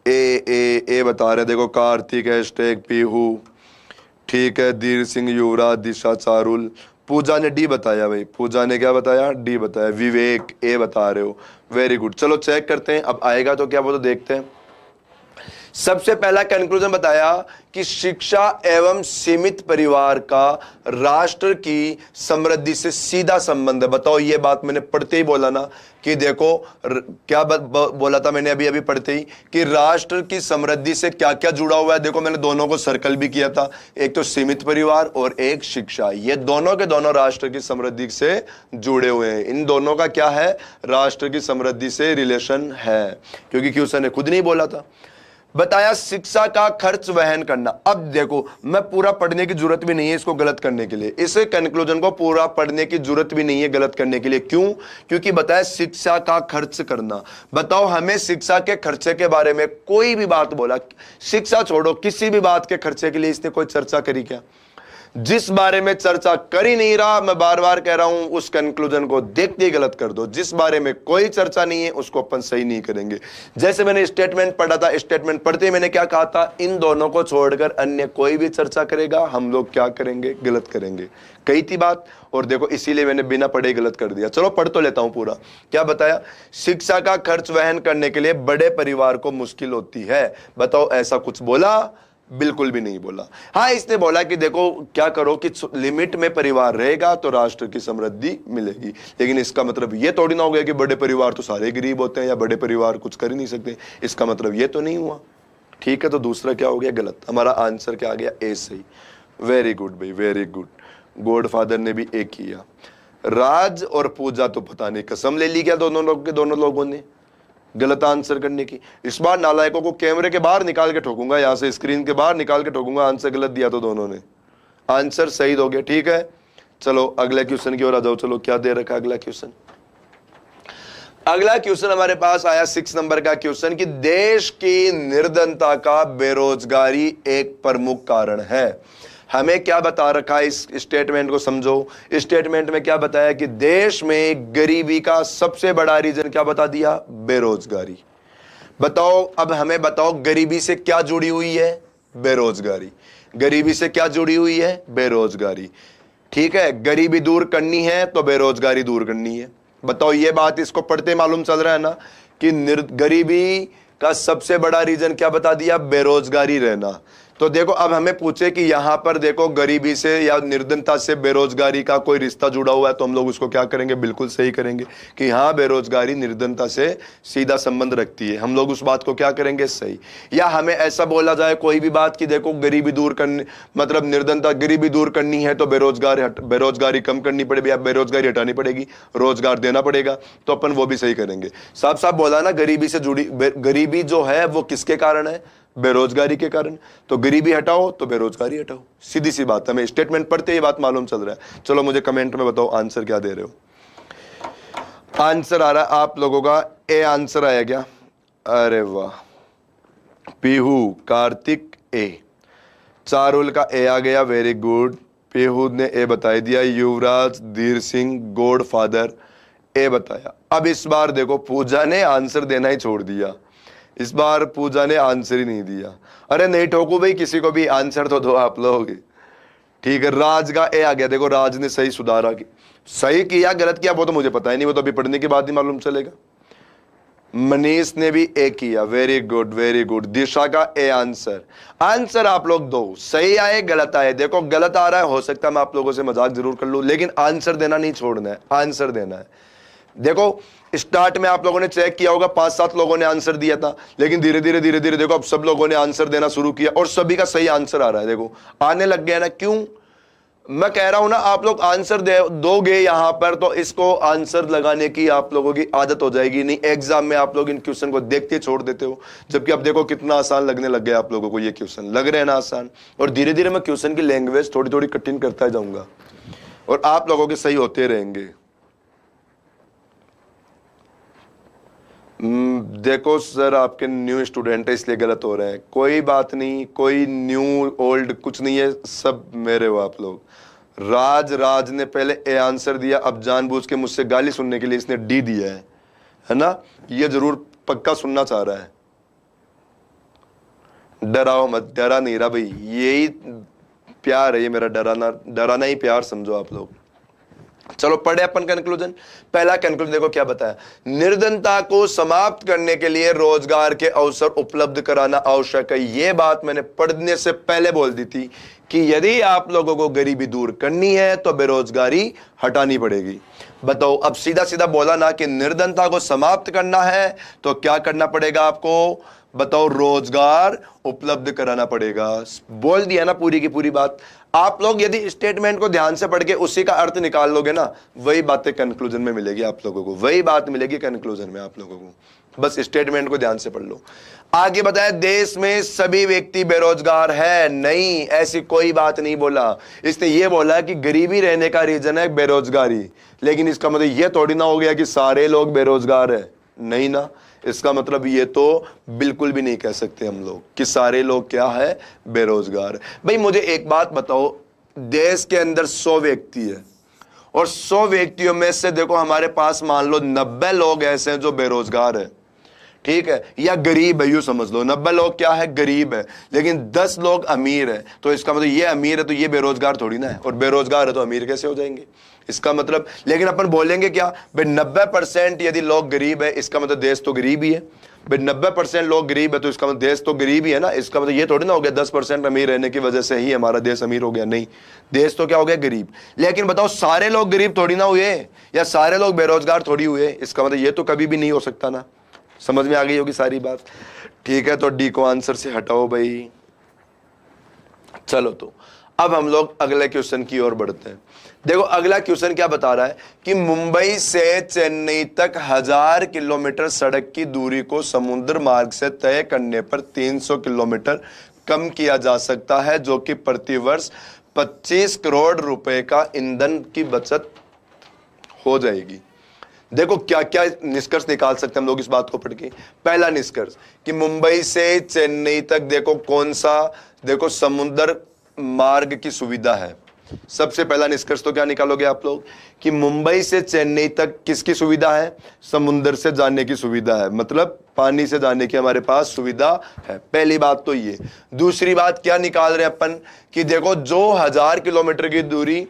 ए बता रहे, देखो कार्तिक, हैशटैग पीहू, ठीक है, धीर सिंह, युवराज, दिशा, चारुल। पूजा ने डी बताया भाई, पूजा ने क्या बताया? डी बताया। विवेक ए बता रहे हो, वेरी गुड। चलो चेक करते हैं, अब आएगा तो क्या वो तो देखते हैं। सबसे पहला कंक्लूजन बताया कि शिक्षा एवं सीमित परिवार का राष्ट्र की समृद्धि से सीधा संबंध है। बताओ, ये बात मैंने पढ़ते ही बोला ना कि देखो क्या बोला था मैंने अभी पढ़ते ही कि राष्ट्र की समृद्धि से क्या क्या जुड़ा हुआ है। देखो मैंने दोनों को सर्कल भी किया था, एक तो सीमित परिवार और एक शिक्षा। ये दोनों के दोनों राष्ट्र की समृद्धि से जुड़े हुए हैं। इन दोनों का क्या है? राष्ट्र की समृद्धि से रिलेशन है, क्योंकि क्वेश्चन ने खुद नहीं बोला था। बताया शिक्षा का खर्च वहन करना। अब देखो, मैं पूरा पढ़ने की जरूरत भी नहीं है इसको गलत करने के लिए, इस कंक्लूजन को पूरा पढ़ने की जरूरत भी नहीं है गलत करने के लिए। क्यों? क्योंकि बताया शिक्षा का खर्च करना। बताओ, हमें शिक्षा के खर्चे के बारे में कोई भी बात बोला, शिक्षा छोड़ो, किसी भी बात के खर्चे के लिए इसने कोई चर्चा करी क्या? जिस बारे में चर्चा कर ही नहीं रहा, मैं बार बार कह रहा हूं, उस कंक्लूजन को देखते ही गलत कर दो। जिस बारे में कोई चर्चा नहीं है उसको अपन सही नहीं करेंगे। जैसे मैंने स्टेटमेंट पढ़ा था, स्टेटमेंट पढ़ते ही मैंने क्या कहा था? इन दोनों को छोड़कर अन्य कोई भी चर्चा करेगा हम लोग क्या करेंगे? गलत करेंगे। कही थी बात, और देखो इसीलिए मैंने बिना पढ़े गलत कर दिया। चलो पढ़ तो लेता हूं पूरा। क्या बताया? शिक्षा का खर्च वहन करने के लिए बड़े परिवार को मुश्किल होती है। बताओ, ऐसा कुछ बोला? बिल्कुल भी नहीं बोला। हाँ, इसने बोला कि देखो क्या करो कि लिमिट में परिवार रहेगा तो राष्ट्र की समृद्धि मिलेगी। लेकिन इसका मतलब ये थोड़ी ना हो गया कि बड़े परिवार तो सारे गरीब होते हैं या बड़े परिवार कुछ कर ही नहीं सकते। इसका मतलब ये तो नहीं हुआ। ठीक है, तो दूसरा क्या हो गया? गलत। हमारा आंसर क्या आ गया? ए सही। वेरी गुड भाई, वेरी गुड। गॉडफादर ने भी ए किया। राज और पूजा तो पता नहीं कसम ले ली क्या दोनों लोगों ने गलत आंसर करने की। इस बार नालायकों को कैमरे के बाहर निकाल के ठोकूंगा, यहां से स्क्रीन के बाहर निकाल के ठोकूंगा। आंसर गलत दिया तो दोनों ने, आंसर सही दोगे। ठीक है, चलो अगले क्वेश्चन की ओर आ जाओ। चलो क्या दे रखा अगला क्वेश्चन? अगला क्वेश्चन हमारे पास आया 6 नंबर का क्वेश्चन कि देश की निर्धनता का बेरोजगारी एक प्रमुख कारण है। हमें क्या बता रखा है? इस स्टेटमेंट को समझो। स्टेटमेंट में क्या बताया कि देश में गरीबी का सबसे बड़ा रीजन क्या बता दिया? बेरोजगारी। बताओ, अब हमें बताओ गरीबी से क्या जुड़ी हुई है? बेरोजगारी। गरीबी से क्या जुड़ी हुई है? बेरोजगारी। ठीक है, गरीबी दूर करनी है तो बेरोजगारी दूर करनी है। बताओ, ये बात इसको पढ़ते मालूम चल रहा है ना कि गरीबी का सबसे बड़ा रीजन क्या बता दिया? बेरोजगारी रहना। तो देखो, अब हमें पूछे कि यहां पर देखो गरीबी से या निर्धनता से बेरोजगारी का कोई रिश्ता जुड़ा हुआ है, तो हम लोग उसको क्या करेंगे? बिल्कुल सही करेंगे कि हाँ, बेरोजगारी निर्धनता से सीधा संबंध रखती है। हम लोग उस बात को क्या करेंगे? सही। या हमें ऐसा बोला जाए कोई भी बात कि देखो गरीबी दूर करनी, मतलब निर्धनता, गरीबी दूर करनी है तो बेरोजगारी कम करनी पड़ेगी या बेरोजगारी हटानी पड़ेगी, रोजगार देना पड़ेगा, तो अपन वो भी सही करेंगे। साफ साफ बोला ना, गरीबी से जुड़ी, गरीबी जो है वो किसके कारण है? बेरोजगारी के कारण। तो गरीबी हटाओ तो बेरोजगारी हटाओ, सीधी सी बात। हमें स्टेटमेंट पढ़ते ही बात मालूम चल रहा है। चलो मुझे कमेंट में बताओ आंसर क्या दे रहे हो। आंसर आ रहा है आप लोगों का ए आंसर आया क्या? अरे वाह, पीहू, कार्तिक ए, चारुल का ए आ गया, वेरी गुड। पीहू ने ए बता दिया, युवराज, धीर सिंह, गॉडफादर ए बताया। अब इस बार देखो पूजा ने आंसर देना ही छोड़ दिया। इस बार पूजा ने आंसर ही नहीं दिया। अरे नहीं ठोकू भाई, किसी को भी आंसर तो दो आप लोग। ठीक है, राज का ए आ गया। देखो राज ने सही सुधारा की, सही किया गलत किया वो तो मुझे पता ही नहीं, वो तो अभी पढ़ने के बाद ही मालूम चलेगा। मनीष ने भी ए किया, वेरी गुड वेरी गुड। दिशा का ए आंसर। आंसर आप लोग दो, सही आए गलत आए। देखो गलत आ रहा है, हो सकता है मैं आप लोगों से मजाक जरूर कर लूं, लेकिन आंसर देना नहीं छोड़ना है, आंसर देना है। देखो स्टार्ट में आप लोगों ने चेक किया होगा 5-7 लोगों ने आंसर दिया था, लेकिन धीरे धीरे धीरे धीरे देखो अब सब लोगों ने आंसर देना शुरू किया और सभी का सही आंसर आ रहा है। देखो आने लग गया ना, क्यों? मैं कह रहा हूं ना, आप लोग आंसर दोगे यहां पर तो इसको आंसर लगाने की आप लोगों की आदत हो जाएगी। नहीं एग्जाम में आप लोग इन क्वेश्चन को देखते छोड़ देते हो, जबकि अब देखो कितना आसान लगने लग गया आप लोगों को, ये क्वेश्चन लग रहे हैं ना आसान। और धीरे धीरे मैं क्वेश्चन की लैंग्वेज थोड़ी थोड़ी कठिन करता जाऊंगा और आप लोगों के सही होते रहेंगे। देखो सर आपके न्यू स्टूडेंट है इसलिए गलत हो रहे हैं, कोई बात नहीं, कोई न्यू ओल्ड कुछ नहीं है, सब मेरे हो आप लोग। राज ने पहले ए आंसर दिया, अब जानबूझ के मुझसे गाली सुनने के लिए इसने डी दिया है ना? ये जरूर पक्का सुनना चाह रहा है। डराओ मत, डरा नहीं रहा भाई, यही प्यार है ये मेरा, डराना ही प्यार समझो आप लोग। चलो पढ़े अपन कंक्लूजन। पहला कंक्लूजन देखो क्या बताया, निर्धनता को समाप्त करने के लिए रोजगार के अवसर उपलब्ध कराना आवश्यक है। यह बात मैंने पढ़ने से पहले बोल दी थी कि यदि आप लोगों को गरीबी दूर करनी है तो बेरोजगारी हटानी पड़ेगी। बताओ, अब सीधा सीधा बोला ना कि निर्धनता को समाप्त करना है तो क्या करना पड़ेगा आपको? बताओ, रोजगार उपलब्ध कराना पड़ेगा। बोल दिया ना पूरी की पूरी बात। आप लोग यदि स्टेटमेंट को ध्यान से पढ़ के उसी का अर्थ निकाल लोगे ना, वही बातें कंक्लूजन में मिलेगी आप लोगों को, वही बात मिलेगी कंक्लूजन में आप लोगों को। बस स्टेटमेंट को ध्यान से पढ़ लो। आगे बताया, देश में सभी व्यक्ति बेरोजगार है। नहीं, ऐसी कोई बात नहीं बोला। इसने ये बोला कि गरीबी रहने का रीजन है बेरोजगारी, लेकिन इसका मतलब ये थोड़ी ना हो गया कि सारे लोग बेरोजगार है। नहीं ना, इसका मतलब ये तो बिल्कुल भी नहीं कह सकते हम लोग कि सारे लोग क्या है, बेरोजगार। भाई मुझे एक बात बताओ, देश के अंदर 100 व्यक्ति है और 100 व्यक्तियों में से देखो हमारे पास मान लो 90 लोग ऐसे हैं जो बेरोजगार है, ठीक है, या गरीब है, यूं समझ लो 90 लोग क्या है, गरीब है, लेकिन 10 लोग अमीर है। तो इसका मतलब ये अमीर है तो ये बेरोजगार थोड़ी ना है, और बेरोजगार है तो अमीर कैसे हो जाएंगे? इसका मतलब, लेकिन अपन बोलेंगे क्या भाई 90% यदि लोग गरीब है इसका मतलब देश तो गरीब ही है। भाई 90% लोग गरीब है तो इसका मतलब देश तो गरीब ही है ना। इसका मतलब ये थोड़ी ना हो गया 10% अमीर रहने की वजह से ही हमारा देश अमीर हो गया। नहीं, देश तो क्या हो गया, गरीब। लेकिन बताओ, सारे लोग गरीब थोड़ी ना हुए या सारे लोग बेरोजगार थोड़ी हुए। इसका मतलब ये तो कभी भी नहीं हो सकता ना। समझ में आ गई होगी सारी बात? ठीक है, तो डी को आंसर से हटाओ भाई। चलो, तो अब हम लोग अगले क्वेश्चन की ओर बढ़ते हैं। देखो अगला क्वेश्चन क्या बता रहा है कि मुंबई से चेन्नई तक 1000 किलोमीटर सड़क की दूरी को समुद्र मार्ग से तय करने पर 300 किलोमीटर कम किया जा सकता है, जो कि प्रतिवर्ष 25 करोड़ रुपए का ईंधन की बचत हो जाएगी। देखो क्या क्या निष्कर्ष निकाल सकते हैं हम लोग इस बात को पढ़ के। पहला निष्कर्ष कि मुंबई से चेन्नई तक देखो कौन सा, देखो समुद्र मार्ग की सुविधा है। सबसे पहला निष्कर्ष तो क्या निकालोगे आप लोग कि मुंबई से चेन्नई तक किसकी सुविधा है? समुद्र से जाने की सुविधा है, मतलब पानी से जाने की हमारे पास सुविधा है। पहली बात तो ये। दूसरी बात क्या निकाल रहे हैं अपन कि देखो जो 1000 किलोमीटर की दूरी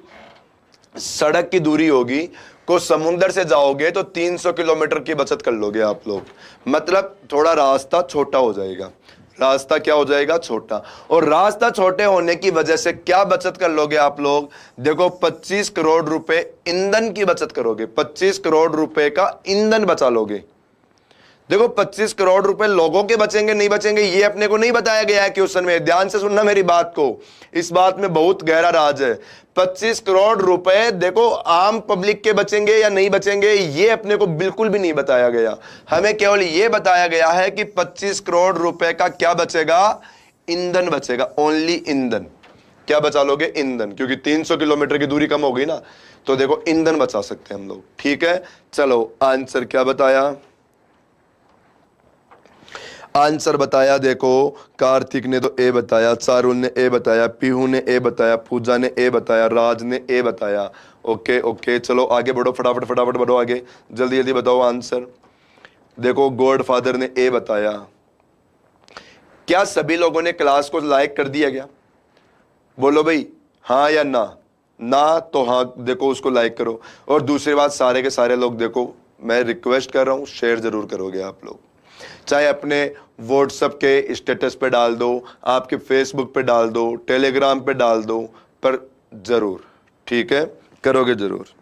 सड़क की दूरी होगी को समुद्र से जाओगे तो 300 किलोमीटर की बचत कर लोगे आप लोग, मतलब थोड़ा रास्ता छोटा हो जाएगा। रास्ता क्या हो जाएगा? छोटा। और रास्ता छोटे होने की वजह से क्या बचत कर लोगे आप लोग? देखो 25 करोड़ रुपए ईंधन की बचत करोगे। 25 करोड़ रुपए का ईंधन बचा लोगे। देखो 25 करोड़ रुपए लोगों के बचेंगे नहीं बचेंगे ये अपने को नहीं बताया गया है क्वेश्चन में। ध्यान से सुनना मेरी बात को, इस बात में बहुत गहरा राज है। 25 करोड़ रुपए देखो आम पब्लिक के बचेंगे या नहीं बचेंगे ये अपने को बिल्कुल भी नहीं बताया गया। हमें केवल ये बताया गया है कि 25 करोड़ रुपए का क्या बचेगा? ईंधन बचेगा, ओनली ईंधन। क्या बचा लोगे? ईंधन, क्योंकि 300 किलोमीटर की दूरी कम हो गई ना, तो देखो ईंधन बचा सकते हैं हम लोग। ठीक है, चलो आंसर क्या बताया? आंसर बताया देखो, कार्तिक ने तो ए बताया, चारुल ने ए बताया, पीहू ने ए बताया, पूजा ने ए बताया, राज ने ए बताया। ओके ओके, चलो आगे बढ़ो, फटाफट फटाफट बढ़ो आगे, जल्दी जल्दी बताओ आंसर। देखो गॉड फादर ने ए बताया। क्या सभी लोगों ने क्लास को लाइक कर दिया क्या? बोलो भाई। हाँ या ना? ना तो हाँ देखो उसको लाइक करो। और दूसरी बात, सारे के सारे लोग देखो, मैं रिक्वेस्ट कर रहा हूं शेयर जरूर करोगे आप लोग, चाहे अपने व्हाट्सएप के स्टेटस पे डाल दो, आपके फेसबुक पे डाल दो, टेलीग्राम पे डाल दो, पर जरूर, ठीक है, करोगे जरूर।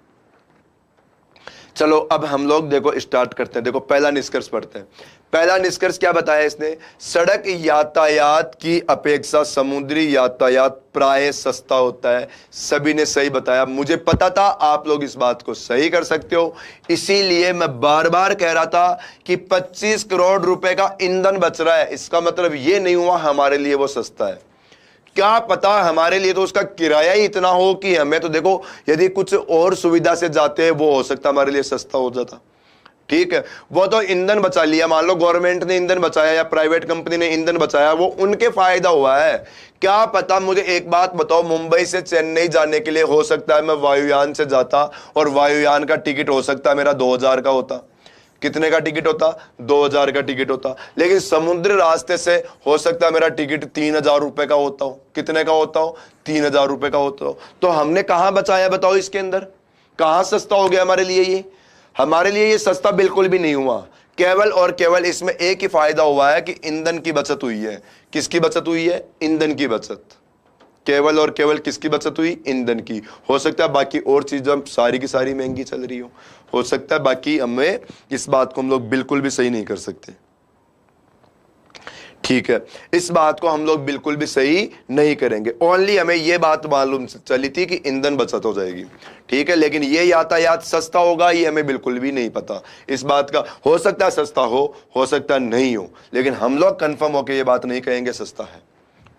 चलो अब हम लोग देखो स्टार्ट करते हैं। देखो पहला निष्कर्ष पढ़ते हैं। पहला निष्कर्ष क्या बताया इसने? सड़क यातायात की अपेक्षा समुद्री यातायात प्राय सस्ता होता है। सभी ने सही बताया, मुझे पता था आप लोग इस बात को सही कर सकते हो, इसीलिए मैं बार बार कह रहा था कि 25 करोड़ रुपए का ईंधन बच रहा है। इसका मतलब ये नहीं हुआ हमारे लिए वो सस्ता है। क्या पता हमारे लिए तो उसका किराया ही इतना हो कि हमें तो देखो, यदि कुछ और सुविधा से जाते हैं वो हो सकता हमारे लिए सस्ता हो जाता। ठीक है, वो तो ईंधन बचा लिया। मान लो गवर्नमेंट ने ईंधन बचाया या प्राइवेट कंपनी ने ईंधन बचाया, वो उनके फायदा हुआ है। क्या पता, मुझे एक बात बताओ, मुंबई से चेन्नई जाने के लिए हो सकता है मैं वायुयान से जाता और वायुयान का टिकट हो सकता है मेरा 2000 का होता। कितने का टिकट होता? 2000 का टिकट होता। लेकिन समुद्र रास्ते से हो सकता है मेरा टिकट 3000 रुपए का होता हो। कितने का होता हो? 3000 रुपए का होता हो। तो हमने कहां बचाया बताओ? इसके अंदर कहां सस्ता हो गया हमारे लिए ये? हमारे लिए ये सस्ता बिल्कुल भी नहीं हुआ। केवल और केवल इसमें एक ही फायदा हुआ है कि ईंधन की बचत हुई है। किसकी बचत हुई है? ईंधन की बचत। केवल और केवल किसकी बचत हुई? ईंधन की। हो सकता है बाकी और चीजें सारी की सारी महंगी चल रही हो सकता है बाकी, हमें इस बात को हम लोग बिल्कुल भी सही नहीं कर सकते। ठीक है, इस बात को हम लोग बिल्कुल भी सही नहीं करेंगे। ओनली हमें यह बात मालूम चली थी कि ईंधन बचत हो जाएगी, ठीक है, लेकिन ये यातायात सस्ता होगा ये हमें बिल्कुल भी नहीं पता। इस बात का हो सकता है सस्ता हो सकता है नहीं हो, लेकिन हम लोग कंफर्म होकर ये बात नहीं कहेंगे सस्ता है।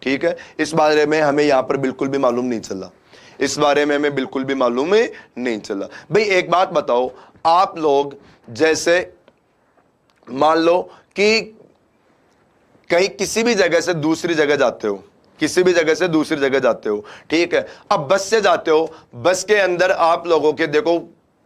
ठीक है, इस बारे में हमें यहां पर बिल्कुल भी मालूम नहीं चला। इस बारे में हमें बिल्कुल भी मालूम नहीं चला। भाई एक बात बताओ, आप लोग जैसे मान लो कि कहीं किसी भी जगह से दूसरी जगह जाते हो, किसी भी जगह से दूसरी जगह जाते हो, ठीक है, अब बस से जाते हो, बस के अंदर आप लोगों के देखो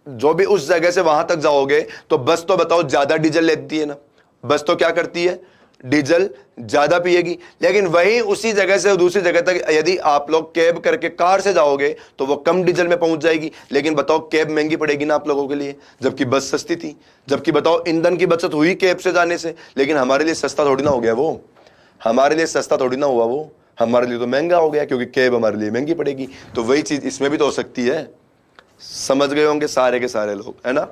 जो भी उस जगह से वहां तक जाओगे तो बस तो बताओ ज्यादा डीजल लेती है ना। बस तो क्या करती है? डीजल ज्यादा पिएगी। लेकिन वही उसी जगह से दूसरी जगह तक यदि आप लोग कैब करके कार से जाओगे तो वो कम डीजल में पहुंच जाएगी। लेकिन बताओ कैब महंगी पड़ेगी ना आप लोगों के लिए, जबकि बस सस्ती थी। जबकि बताओ ईंधन की बचत हुई कैब से जाने से, लेकिन हमारे लिए सस्ता थोड़ी ना हो गया वो। हमारे लिए सस्ता थोड़ी ना हुआ वो, हमारे लिए तो महंगा हो गया, क्योंकि कैब हमारे लिए महंगी पड़ेगी। तो वही चीज इसमें भी तो हो सकती है। समझ गए होंगे सारे के सारे लोग, है ना।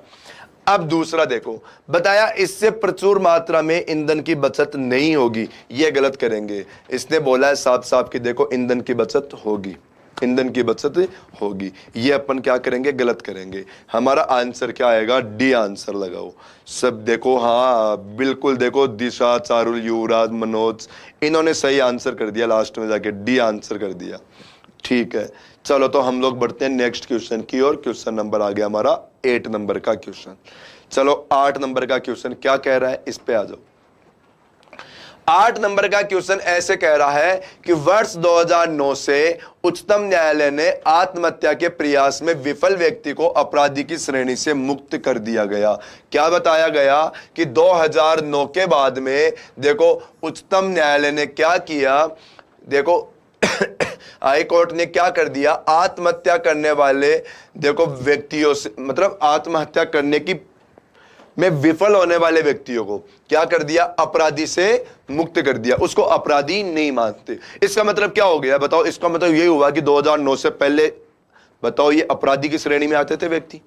अब दूसरा देखो, बताया इससे प्रचुर मात्रा में ईंधन की बचत नहीं होगी, ये गलत करेंगे। इसने बोला है साफ साफ कि देखो ईंधन की बचत होगी, ईंधन की बचत होगी। ये अपन क्या करेंगे? गलत करेंगे। हमारा आंसर क्या आएगा? डी आंसर लगाओ सब। देखो हाँ बिल्कुल, देखो दिशा, चारुल, युवराज, मनोज, इन्होंने सही आंसर कर दिया, लास्ट में जाके डी आंसर कर दिया। ठीक है, चलो तो हम लोग बढ़ते हैं नेक्स्ट क्वेश्चन की ओर। क्वेश्चन नंबर आ गया हमारा 8 नंबर का क्वेश्चन। चलो 8 नंबर का क्वेश्चन क्या कह रहा है, इस पे आ जाओ। 8 नंबर का क्वेश्चन ऐसे कह रहा है कि वर्ष 2009 से उच्चतम न्यायालय ने आत्महत्या के प्रयास में विफल व्यक्ति को अपराधी की श्रेणी से मुक्त कर दिया गया। क्या बताया गया कि 2009 के बाद में देखो उच्चतम न्यायालय ने क्या किया, देखो हाई कोर्ट ने क्या कर दिया, आत्महत्या करने वाले देखो व्यक्तियों से, मतलब आत्महत्या करने की में विफल होने वाले व्यक्तियों को क्या कर दिया? अपराधी से मुक्त कर दिया। उसको अपराधी नहीं मानते। इसका मतलब क्या हो गया बताओ? इसका मतलब यही हुआ कि 2009 से पहले बताओ ये अपराधी की श्रेणी में आते थे व्यक्ति।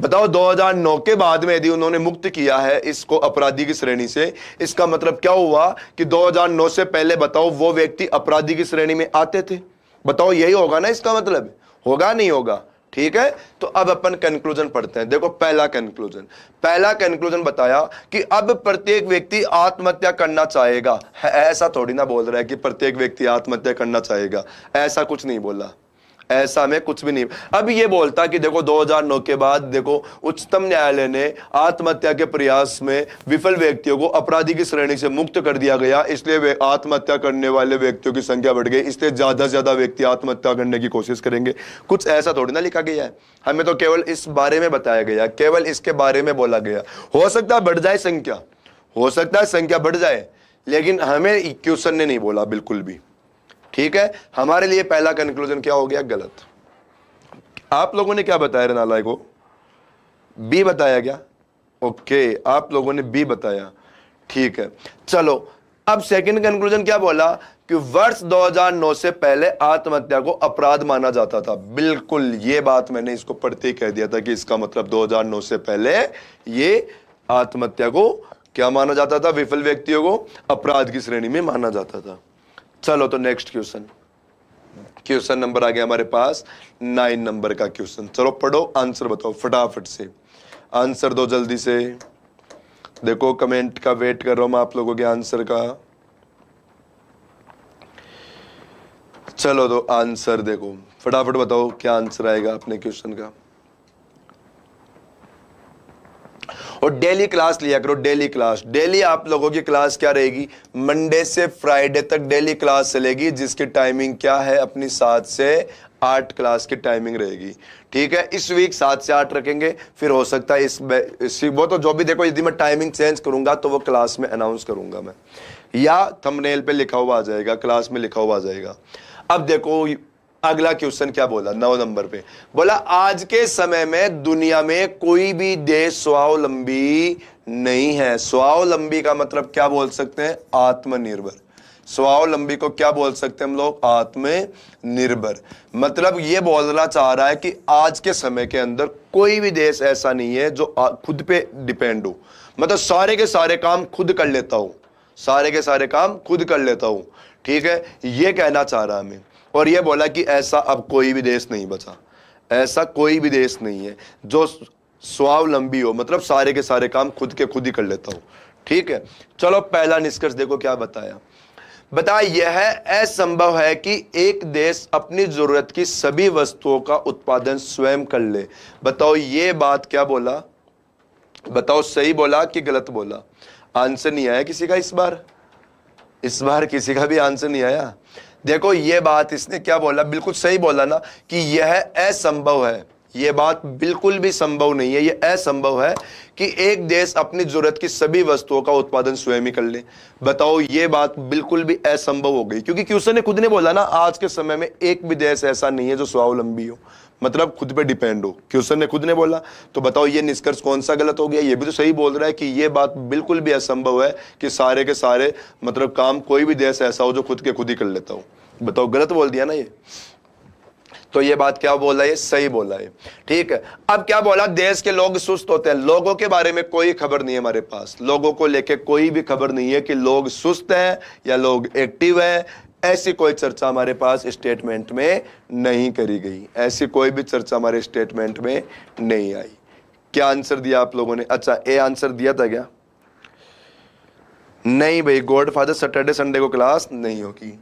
बताओ 2009 के बाद में यदि उन्होंने मुक्त किया है इसको अपराधी की श्रेणी से, इसका मतलब क्या हुआ कि 2009 से पहले बताओ वो व्यक्ति अपराधी की श्रेणी में आते थे। बताओ यही होगा ना इसका मतलब? होगा नहीं होगा? ठीक है, तो अब अपन कंक्लूजन पढ़ते हैं। देखो पहला कंक्लूजन बताया कि अब प्रत्येक व्यक्ति आत्महत्या करना चाहेगा। ऐसा थोड़ी ना बोल रहा है कि प्रत्येक व्यक्ति आत्महत्या करना चाहेगा, ऐसा कुछ नहीं बोला, ऐसा में कुछ भी नहीं। अब ये बोलता कि देखो 2009 के बाद देखो उच्चतम न्यायालय ने आत्महत्या के प्रयास में विफल व्यक्तियों को अपराधी की श्रेणी से मुक्त कर दिया गया, इसलिए वे आत्महत्या करने वाले व्यक्तियों की संख्या बढ़ गई, इसलिए ज्यादा से ज्यादा व्यक्ति आत्महत्या करने की कोशिश करेंगे। कुछ ऐसा थोड़ी ना लिखा गया है, हमें तो केवल इस बारे में बताया गया, केवल इसके बारे में बोला गया। हो सकता है बढ़ जाए संख्या, हो सकता है संख्या बढ़ जाए, लेकिन हमें क्वेश्चन ने नहीं बोला बिल्कुल भी। ठीक है, हमारे लिए पहला कंक्लूजन क्या हो गया? गलत। आप लोगों ने क्या बताया रनाला को? बी बताया क्या? ओके, आप लोगों ने बी बताया, ठीक है। चलो अब सेकंड कंक्लूजन क्या बोला कि वर्ष 2009 से पहले आत्महत्या को अपराध माना जाता था। बिल्कुल, ये बात मैंने इसको पढ़ते ही कह दिया था कि इसका मतलब 2009 से पहले ये आत्महत्या को क्या माना जाता था? विफल व्यक्तियों को अपराध की श्रेणी में माना जाता था। चलो तो नेक्स्ट क्वेश्चन नंबर आ गया हमारे पास 9 नंबर का क्वेश्चन। चलो पढ़ो, आंसर बताओ फटाफट से, आंसर दो जल्दी से। देखो कमेंट का वेट कर रहा हूं मैं आप लोगों के आंसर का। चलो तो आंसर देखो फटाफट बताओ क्या आंसर आएगा अपने क्वेश्चन का। और डेली क्लास लिया करो, डेली क्लास। डेली आप लोगों की क्लास क्या रहेगी? मंडे से फ्राइडे तक डेली क्लास चलेगी, जिसकी टाइमिंग क्या है अपनी 7 से 8 क्लास की टाइमिंग रहेगी। ठीक है, इस वीक 7 से 8 रखेंगे, फिर हो सकता है वो तो जो भी देखो, यदि मैं टाइमिंग चेंज करूंगा तो वो क्लास में अनाउंस करूंगा मैं, या थंबनेल पे लिखा हुआ आ जाएगा, क्लास में लिखा हुआ आ जाएगा। अब देखो अगला क्वेश्चन क्या बोला 9 नंबर पे, बोला आज के समय में दुनिया में कोई भी देश स्वावलंबी नहीं है। स्वावलंबी का मतलब क्या बोल सकते हैं? आत्मनिर्भर। स्वावलंबी को क्या बोल सकते हैं हम लोग? आत्मनिर्भर। मतलब ये बोलना चाह रहा है कि आज के समय के अंदर कोई भी देश ऐसा नहीं है जो खुद पे डिपेंड हो, मतलब सारे के सारे काम खुद कर लेता हूं, सारे के सारे काम खुद कर लेता हूं। ठीक है, ये कहना चाह रहा हमें। और ये बोला कि ऐसा अब कोई भी देश नहीं बचा, ऐसा कोई भी देश नहीं है जो स्वावलंबी हो, मतलब सारे के सारे काम खुद के खुद ही कर लेता हूं। ठीक है, चलो पहला निष्कर्ष देखो क्या बताया। यह असंभव है कि एक देश अपनी जरूरत की सभी वस्तुओं का उत्पादन स्वयं कर ले। बताओ ये बात क्या बोला? बताओ सही बोला कि गलत बोला? आंसर नहीं आया किसी का इस बार किसी का भी आंसर नहीं आया। देखो ये बात इसने क्या बोला, बिल्कुल सही बोला ना कि यह असंभव है। यह बात बिल्कुल भी संभव नहीं है, यह असंभव है कि एक देश अपनी जरूरत की सभी वस्तुओं का उत्पादन स्वयं ही कर ले। बताओ ये बात बिल्कुल भी असंभव हो गई, क्योंकि क्वेश्चन ने खुद ने बोला ना आज के समय में एक भी देश ऐसा नहीं है जो स्वावलंबी हो, मतलब खुद पे डिपेंड हो। क्वेश्चन ने खुद ने बोला, तो बताओ ये निष्कर्ष कौन सा गलत हो गया? ये भी तो सही बोल रहा है कि ये बात बिल्कुल भी असंभव है कि सारे के सारे मतलब काम कोई भी देश ऐसा हो जो खुद के खुद ही कर लेता हो। बताओ गलत बोल दिया ना ये, तो ये बात क्या बोला? ये सही बोला है। ठीक है, अब क्या बोला? देश के लोग सुस्त होते हैं। लोगों के बारे में कोई खबर नहीं है हमारे पास, लोगों को लेके कोई भी खबर नहीं है कि लोग सुस्त हैं या लोग एक्टिव हैं। ऐसी कोई चर्चा हमारे पास स्टेटमेंट में नहीं करी गई, ऐसी कोई भी चर्चा हमारे स्टेटमेंट में नहीं आई। क्या आंसर दिया आप लोगों ने? अच्छा ए आंसर दिया था क्या? नहीं भाई, गॉडफादर सैटरडे संडे को क्लास नहीं होगी,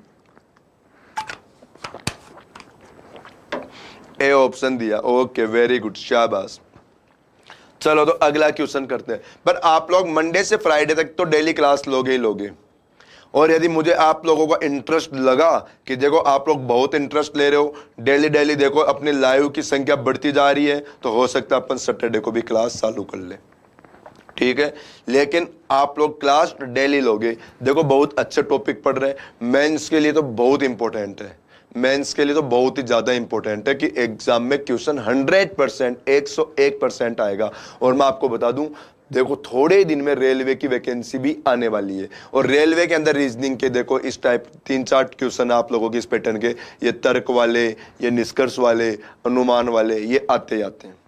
ए ऑप्शन दिया। ओके वेरी गुड, शाबाश। चलो तो अगला क्वेश्चन करते हैं। पर आप लोग मंडे से फ्राइडे तक तो डेली क्लास लोगे ही लोगे, और यदि मुझे आप लोगों का इंटरेस्ट लगा कि देखो आप लोग बहुत इंटरेस्ट ले रहे हो, डेली डेली देखो अपनी लाइव की संख्या बढ़ती जा रही है, तो हो सकता है अपन सैटरडे को भी क्लास चालू कर ले। ठीक है, लेकिन आप लोग क्लास डेली लोगे। देखो बहुत अच्छे टॉपिक पढ़ रहे हैं, मेंस के लिए तो बहुत इंपॉर्टेंट है, मेंस के लिए तो बहुत ही ज्यादा इंपॉर्टेंट है कि एग्जाम में क्वेश्चन 100% 101% आएगा। और मैं आपको बता दूं, देखो थोड़े ही दिन में रेलवे की वैकेंसी भी आने वाली है, और रेलवे के अंदर रीजनिंग के देखो इस टाइप 3-4 क्वेश्चन आप लोगों के इस पैटर्न के, ये तर्क वाले, ये निष्कर्ष वाले, अनुमान वाले, ये आते जाते हैं।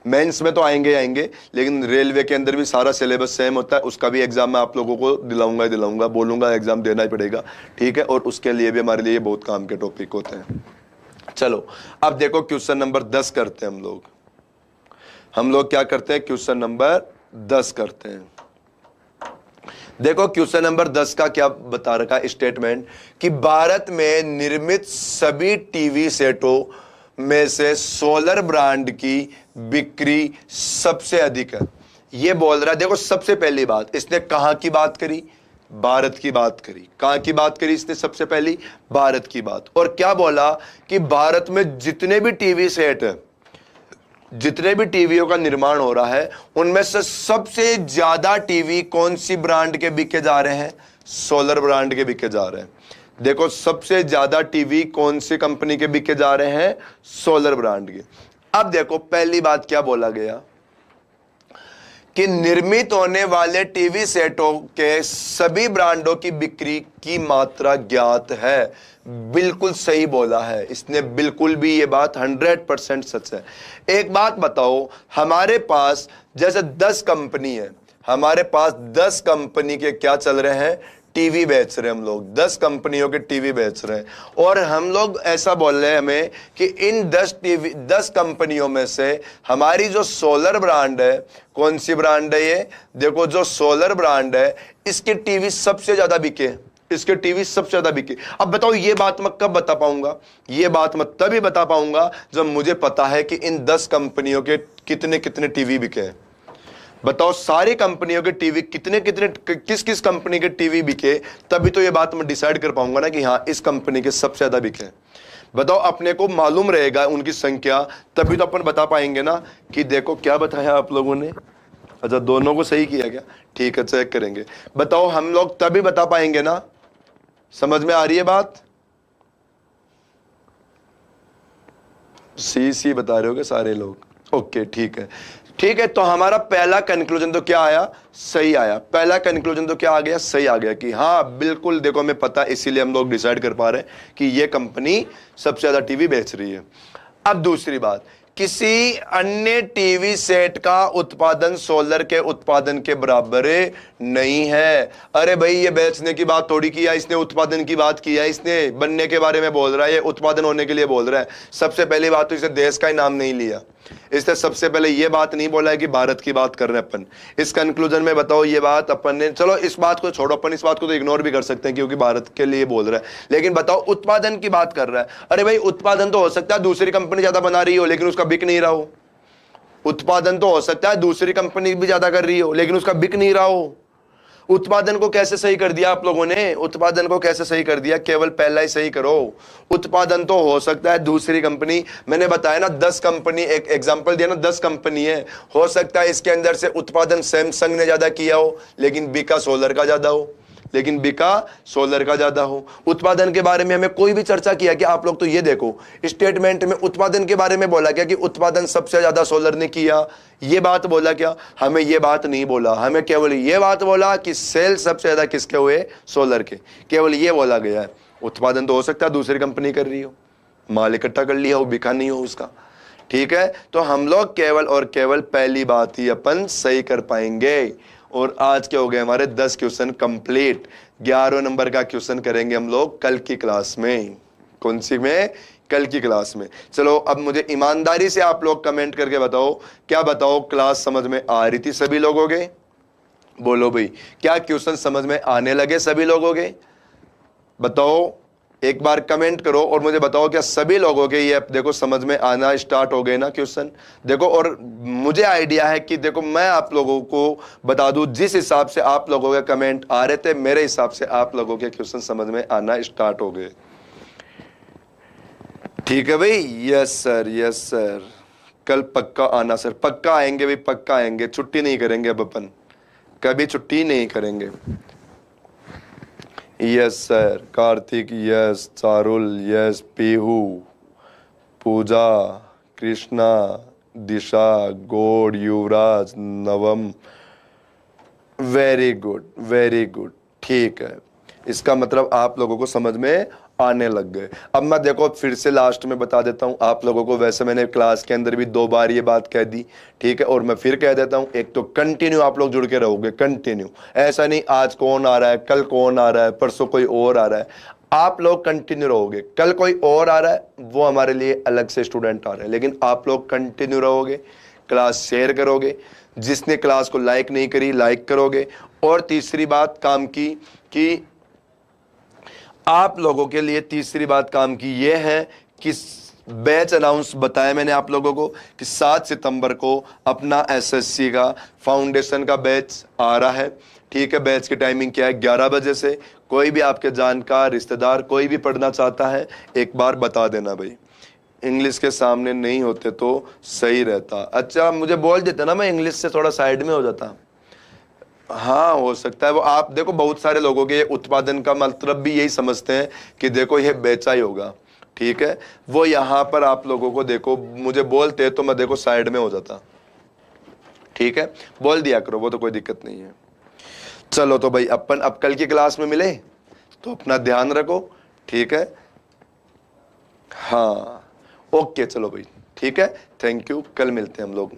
मेंस में तो आएंगे, लेकिन रेलवे के अंदर भी सारा सिलेबस सेम होता है, उसका भी एग्जाम मैं आप लोगों को दिलाऊंगा, बोलूंगा एग्जाम देना ही पड़ेगा। ठीक है, और उसके लिए भी हमारे लिए बहुत काम के टॉपिक होते हैं। चलो अब देखो क्वेश्चन नंबर 10 करते हैं हम लोग क्या करते हैं? क्वेश्चन नंबर 10 करते हैं। देखो क्वेश्चन नंबर 10 का क्या बता रखा स्टेटमेंट कि भारत में निर्मित सभी टीवी सेटों में से सोलर ब्रांड की बिक्री सबसे अधिक है। ये बोल रहा है, देखो सबसे पहली बात इसने कहां की बात करी? भारत की बात करी। कहां की बात करी इसने? सबसे पहली भारत की बात। और क्या बोला कि भारत में जितने भी टीवी सेट है, जितने भी टीवियों का निर्माण हो रहा है, उनमें से सबसे ज्यादा टीवी कौन सी ब्रांड के बिके जा रहे हैं? सोलर ब्रांड के बिके जा रहे हैं। देखो सबसे ज्यादा टीवी कौन सी कंपनी के बिके जा रहे हैं? सोलर ब्रांड के। अब देखो पहली बात क्या बोला गया कि निर्मित होने वाले टीवी सेटों के सभी ब्रांडों की बिक्री की मात्रा ज्ञात है। बिल्कुल सही बोला है इसने, बिल्कुल भी ये बात 100% सच है। एक बात बताओ, हमारे पास जैसे 10 कंपनी है, हमारे पास 10 कंपनी के क्या चल रहे हैं? टीवी बेच रहे हैं। हम लोग 10 कंपनियों के टीवी बेच रहे हैं और हम लोग ऐसा बोल रहे हैं हमें कि इन 10 कंपनियों में से हमारी जो सोलर ब्रांड है, कौन सी ब्रांड है ये? देखो जो सोलर ब्रांड है इसके टीवी सबसे ज्यादा बिके, इसके टीवी सबसे ज्यादा बिके। अब बताओ ये बात मैं कब बता पाऊंगा? ये बात मैं तभी बता पाऊंगा जब मुझे पता है कि इन 10 कंपनियों के कितने कितने टीवी बिके हैं। बताओ सारी कंपनियों के टीवी कितने कितने, किस किस कंपनी के टीवी बिके, तभी तो ये बात मैं डिसाइड कर पाऊंगा ना कि हाँ इस कंपनी के सबसे ज्यादा बिके। बताओ अपने को मालूम रहेगा उनकी संख्या, तभी तो अपन बता पाएंगे ना कि देखो क्या बताया आप लोगों ने। अच्छा दोनों को सही किया क्या? ठीक है चेक करेंगे। बताओ हम लोग तभी बता पाएंगे ना। समझ में आ रही है बात? सी बता रहे हो कि सारे लोग? ओके ठीक है, ठीक है। तो हमारा पहला कंक्लूजन तो क्या आया? सही आया। पहला कंक्लूजन तो क्या आ गया? सही आ गया कि हाँ बिल्कुल देखो हमें पता, इसीलिए हम लोग डिसाइड कर पा रहे हैं कि ये कंपनी सबसे ज्यादा टीवी बेच रही है। अब दूसरी बात, किसी अन्य टीवी सेट का उत्पादन सोलर के उत्पादन के बराबर नहीं है। अरे भाई ये बेचने की बात थोड़ी किया इसने, उत्पादन की बात किया इसने, बनने के बारे में बोल रहा है, ये उत्पादन होने के लिए बोल रहा है। सबसे पहली बात तो इसने देश का ही नाम नहीं लिया, इसने सबसे पहले ये बात नहीं बोला है कि भारत की बात कर रहे हैं अपन। इस कंक्लूजन में बताओ ये बात अपन ने, चलो इस बात को छोड़ो, अपन इस बात को तो इग्नोर भी कर सकते हैं क्योंकि भारत के लिए बोल रहा है, लेकिन बताओ उत्पादन की बात कर रहा है। अरे भाई उत्पादन तो हो सकता है दूसरी कंपनी ज्यादा बना रही हो लेकिन उसका बिक नहीं रहा हो। उत्पादन तो हो सकता है दूसरी कंपनी भी ज्यादा कर रही हो लेकिन उसका बिक नहीं रहा हो। उत्पादन को कैसे सही कर दिया आप लोगों ने? उत्पादन को कैसे सही कर दिया? केवल पहला ही सही करो। उत्पादन तो हो सकता है दूसरी कंपनी, मैंने बताया ना 10 कंपनी, एक एग्जांपल दिया ना 10 कंपनी है, हो सकता है इसके अंदर से उत्पादन सैमसंग ने ज्यादा किया हो लेकिन बिका सोलर का ज्यादा हो, लेकिन बिका सोलर का ज्यादा हो। उत्पादन के बारे में हमें कोई भी चर्चा किया कि आप लोग? तो ये देखो स्टेटमेंट में उत्पादन के बारे में बोला क्या कि उत्पादन सबसे ज्यादा सोलर ने किया? ये बात बोला क्या? हमें ये बात नहीं बोला, हमें केवल ये बात बोला कि सेल सबसे ज्यादा किसके हुए? सोलर के। केवल ये बोला गया है। उत्पादन तो हो सकता है दूसरी कंपनी कर रही हो, माल इकट्ठा कर लिया हो, बिका नहीं हो उसका। ठीक है, तो हम लोग केवल और केवल पहली बात ही अपन सही कर पाएंगे। और आज के हो गए हमारे 10 क्वेश्चन कंप्लीट। 11 नंबर का क्वेश्चन करेंगे हम लोग कल की क्लास में। कौन सी में? कल की क्लास में। चलो अब मुझे ईमानदारी से आप लोग कमेंट करके बताओ, क्या बताओ क्लास समझ में आ रही थी सभी लोगों के? बोलो भाई, क्या क्वेश्चन समझ में आने लगे सभी लोगों के? बताओ, एक बार कमेंट करो और मुझे बताओ क्या सभी लोगों के ये देखो समझ में आना स्टार्ट हो गए ना क्वेश्चन? देखो, और मुझे आइडिया है कि देखो मैं आप लोगों को बता दूं, जिस हिसाब से आप लोगों के कमेंट आ रहे थे मेरे हिसाब से आप लोगों के क्वेश्चन समझ में आना स्टार्ट हो गए। ठीक है भाई? यस सर, यस सर, कल पक्का आना सर, पक्का आएंगे भाई, पक्का आएंगे, छुट्टी नहीं करेंगे अब अपन, कभी छुट्टी नहीं करेंगे। Yes sir, Kartik yes, Charul yes, Pihu, Pooja, Krishna, Disha, Gaur, Yuvraj, Navam, very good very good. ठीक है, इसका मतलब आप लोगों को समझ में आने लग गए। अब मैं देखो फिर से लास्ट में बता देता हूं आप लोगों को, वैसे मैंने क्लास के अंदर भी 2 बार ये बात कह दी, ठीक है, और मैं फिर कह देता हूं, एक तो कंटिन्यू आप लोग जुड़ के रहोगे, कंटिन्यू, ऐसा नहीं आज कौन आ रहा है, कल कौन आ रहा है, परसों कोई और आ रहा है, आप लोग कंटिन्यू रहोगे। कल कोई और आ रहा है वो हमारे लिए अलग से स्टूडेंट आ रहे हैं, लेकिन आप लोग कंटिन्यू रहोगे, क्लास शेयर करोगे, जिसने क्लास को लाइक नहीं करी लाइक करोगे। और तीसरी बात काम की कि आप लोगों के लिए तीसरी बात काम की ये है कि बैच अनाउंस बताया मैंने आप लोगों को कि 7 सितंबर को अपना एसएससी का फाउंडेशन का बैच आ रहा है। ठीक है, बैच की टाइमिंग क्या है? 11 बजे से। कोई भी आपके जानकार रिश्तेदार कोई भी पढ़ना चाहता है एक बार बता देना भाई, इंग्लिश के सामने नहीं होते तो सही रहता। अच्छा मुझे बोल देते ना, मैं इंग्लिश से थोड़ा साइड में हो जाता। हाँ हो सकता है वो, आप देखो बहुत सारे लोगों के उत्पादन का मतलब भी यही समझते हैं कि देखो ये बेचा ही होगा, ठीक है। वो यहाँ पर आप लोगों को देखो मुझे बोलते तो मैं देखो साइड में हो जाता, ठीक है, बोल दिया करो, वो तो कोई दिक्कत नहीं है। चलो तो भाई अपन अब कल की क्लास में मिले तो अपना ध्यान रखो, ठीक है। हाँ ओके चलो भाई, ठीक है, थैंक यू, कल मिलते हैं हम लोग।